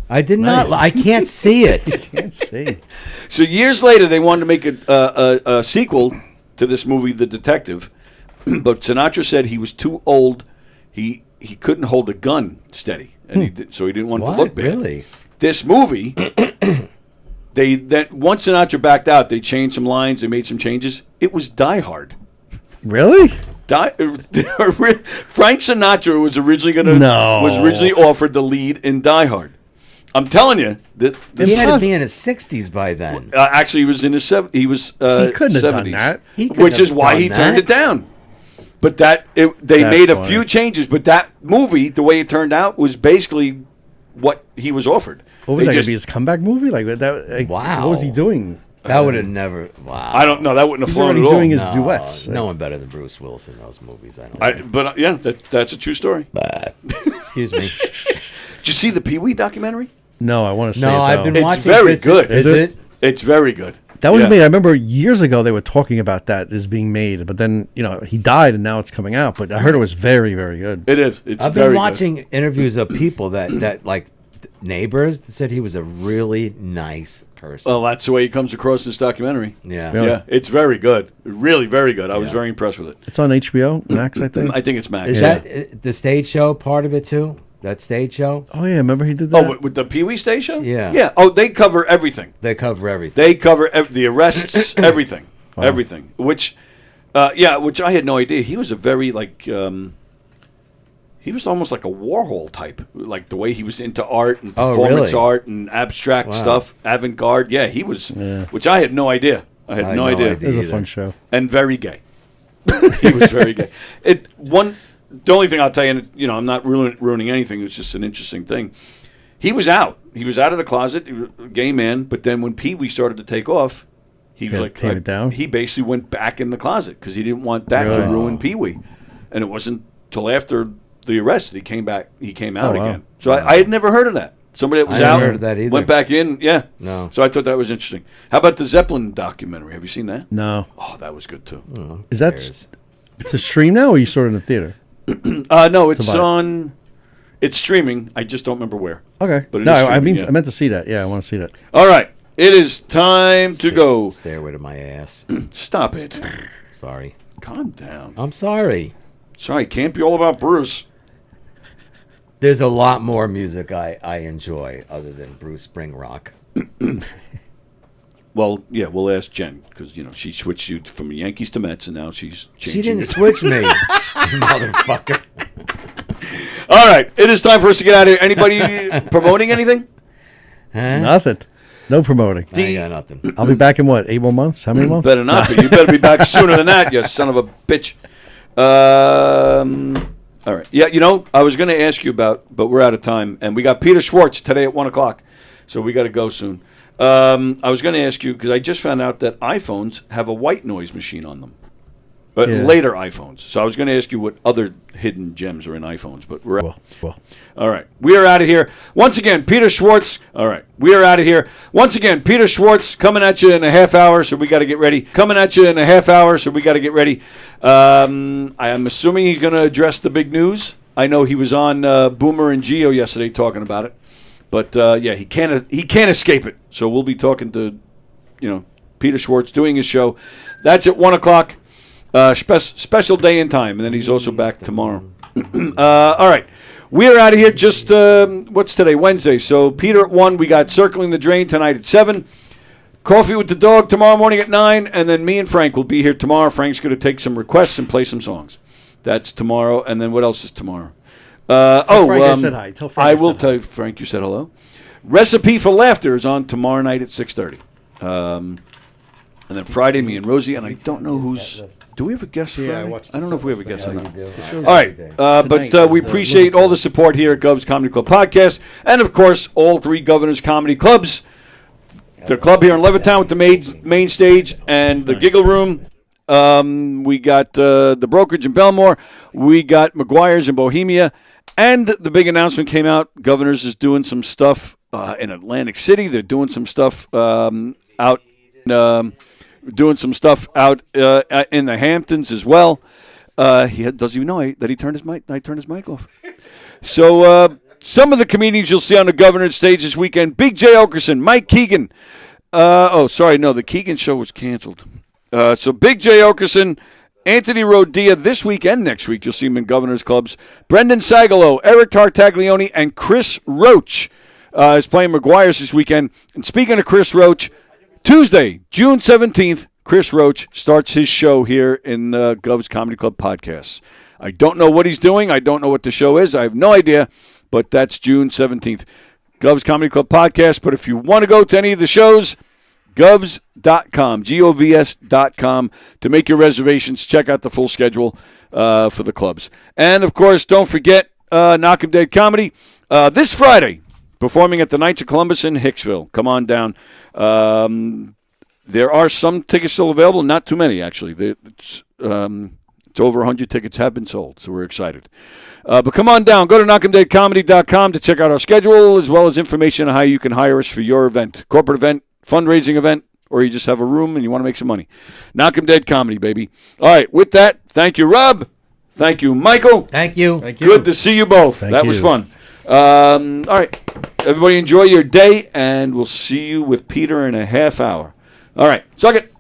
I did not. I can't see it. Can't see. So years later, they wanted to make a sequel to this movie, The Detective. But Sinatra said he was too old. He couldn't hold a gun steady, and so he didn't want it to look bad. Really? This movie, once Sinatra backed out, they changed some lines, they made some changes. It was Die Hard. Really? Frank Sinatra was originally offered the lead in Die Hard. I'm telling you that He had to be in his 60s by then. actually he was in his he was He couldn't 70s, have done that. which is why he turned it down. But they made a few changes. But that movie, the way it turned out, was basically what he was offered. What was that going to be, his comeback movie? Like that? Like, Wow. What was he doing? That would have never. Wow. I don't know. That wouldn't have He's flown already at all. doing his duets. No one better than Bruce Willis in those movies. I don't think. But yeah, that's a true story. Excuse me. Did you see the Pee Wee documentary? No, I want to say No, it, I've though. been watching. It's very bits. good. Is it? It's very good. That was Yeah. made. I remember years ago they were talking about that as being made, but then he died and now it's coming out. But I heard it was very, very good. It is. It's I've very been good. watching interviews of people that like neighbors said he was a really nice person. Well, that's the way he comes across in this documentary. Yeah. Really? Yeah, it's very good. Really, very good. I was very impressed with it. It's on HBO Max, I think. I think it's Max. Is that the stage show part of it too? That stage show? Oh yeah, remember he did that. Oh, with the Pee Wee Stage Show? Yeah. Yeah. Oh, they cover everything. They cover everything. They cover the arrests, everything, everything. Which I had no idea. He was a very he was almost like a Warhol type, like the way he was into art and performance art and abstract stuff, avant-garde. Yeah, he was, which I had no idea. I had no idea. It was a fun show. And very gay. He was very gay. The only thing I'll tell you, and I'm not ruining anything. It's just an interesting thing. He was out. He was out of the closet, he was a gay man. But then when Pee Wee started to take off, he was take it down. He basically went back in the closet because he didn't want that to ruin Pee Wee. And it wasn't till after the arrest that he came back. He came out again. So I had never heard of that. Somebody that was out heard of that either. went back in. Yeah. No. So I thought that was interesting. How about the Zeppelin documentary? Have you seen that? No. Oh, that was good too. Is that it's a stream now, or you saw it in the theater? No, it's on. It's streaming. I just don't remember where. Okay. But No, I meant to see that. Yeah, I want to see that. All right. It is time to go. Stairway to my ass. Stop it. Sorry. Calm down. I'm sorry. Sorry, can't be all about Bruce. There's a lot more music I enjoy other than Bruce Springrock. Well, yeah, we'll ask Jen because she switched you from Yankees to Mets, and now she's changing. She didn't switch me, motherfucker. All right, it is time for us to get out of here. Anybody promoting anything? Huh? Nothing. No promoting. I got nothing. I'll be back in what? 8 more months? How many months? Better not be. You better be back sooner than that, you son of a bitch. All right. Yeah, I was going to ask you about, but we're out of time, and we got Peter Schwartz today at 1:00, so we got to go soon. I was going to ask you because I just found out that iPhones have a white noise machine on them. But later iPhones. So I was going to ask you what other hidden gems are in iPhones, but we're out. All right. We are out of here. Once again, Peter Schwartz. All right. We are out of here. Once again, Peter Schwartz coming at you in a half hour, so we got to get ready. Coming at you in a half hour, so we got to get ready. I am assuming he's going to address the big news. I know he was on Boomer and Geo yesterday talking about it. But, he can't escape it. So we'll be talking to, Peter Schwartz doing his show. That's at 1:00. Special day and time, and then he's also back tomorrow. All right. We are out of here. Just, what's today? Wednesday. So Peter at 1. We got Circling the Drain tonight at 7. Coffee with the Dog tomorrow morning at 9. And then me and Frank will be here tomorrow. Frank's going to take some requests and play some songs. That's tomorrow. And then what else is tomorrow? Frank I said hi. Tell Frank I will tell Frank you said hello. Recipe for Laughter is on tomorrow night at 6:30. And then Friday, me and Rosie, and I don't know who's... Do we have a guest Friday? I don't know if we have a guest or not. All right, but we appreciate all the support here at Gov's Comedy Club Podcast, and of course, all 3 Governors Comedy Clubs. The club here in Levittown with the main stage and the Giggle Room. We got the Brokerage in Belmore. We got McGuire's in Bohemia. And the big announcement came out. Governors is doing some stuff in Atlantic City. They're doing some stuff out in the Hamptons as well. Does he know that he turned his mic? I turned his mic off. So some of the comedians you'll see on the Governor's stage this weekend: Big J. Okerson, Mike Keegan. The Keegan show was canceled. So Big J. Okerson, Anthony Rodia this week and next week. You'll see him in Governor's Clubs. Brendan Sagalow, Eric Tartaglione, and Chris Roach is playing McGuire's this weekend. And speaking of Chris Roach, Tuesday, June 17th, Chris Roach starts his show here in Gov's Comedy Club Podcasts. I don't know what he's doing. I don't know what the show is. I have no idea, but that's June 17th. Gov's Comedy Club Podcast. But if you want to go to any of the shows, govs.com, govs.com, to make your reservations. Check out the full schedule for the clubs. And, of course, don't forget Knock 'em Dead Comedy this Friday, performing at the Knights of Columbus in Hicksville. Come on down. There are some tickets still available, not too many, actually. It's over 100 tickets have been sold, so we're excited. But come on down. Go to knockemdeadcomedy.com to check out our schedule, as well as information on how you can hire us for your event, corporate event, fundraising event, or you just have a room and you want to make some money. Knock 'em Dead Comedy, baby. All right, with that, thank you, Rob. Thank you, Michael. Thank you. Thank you. Good to see you both. That was fun. All right. Everybody enjoy your day, and we'll see you with Peter in a half hour. All right. Suck it.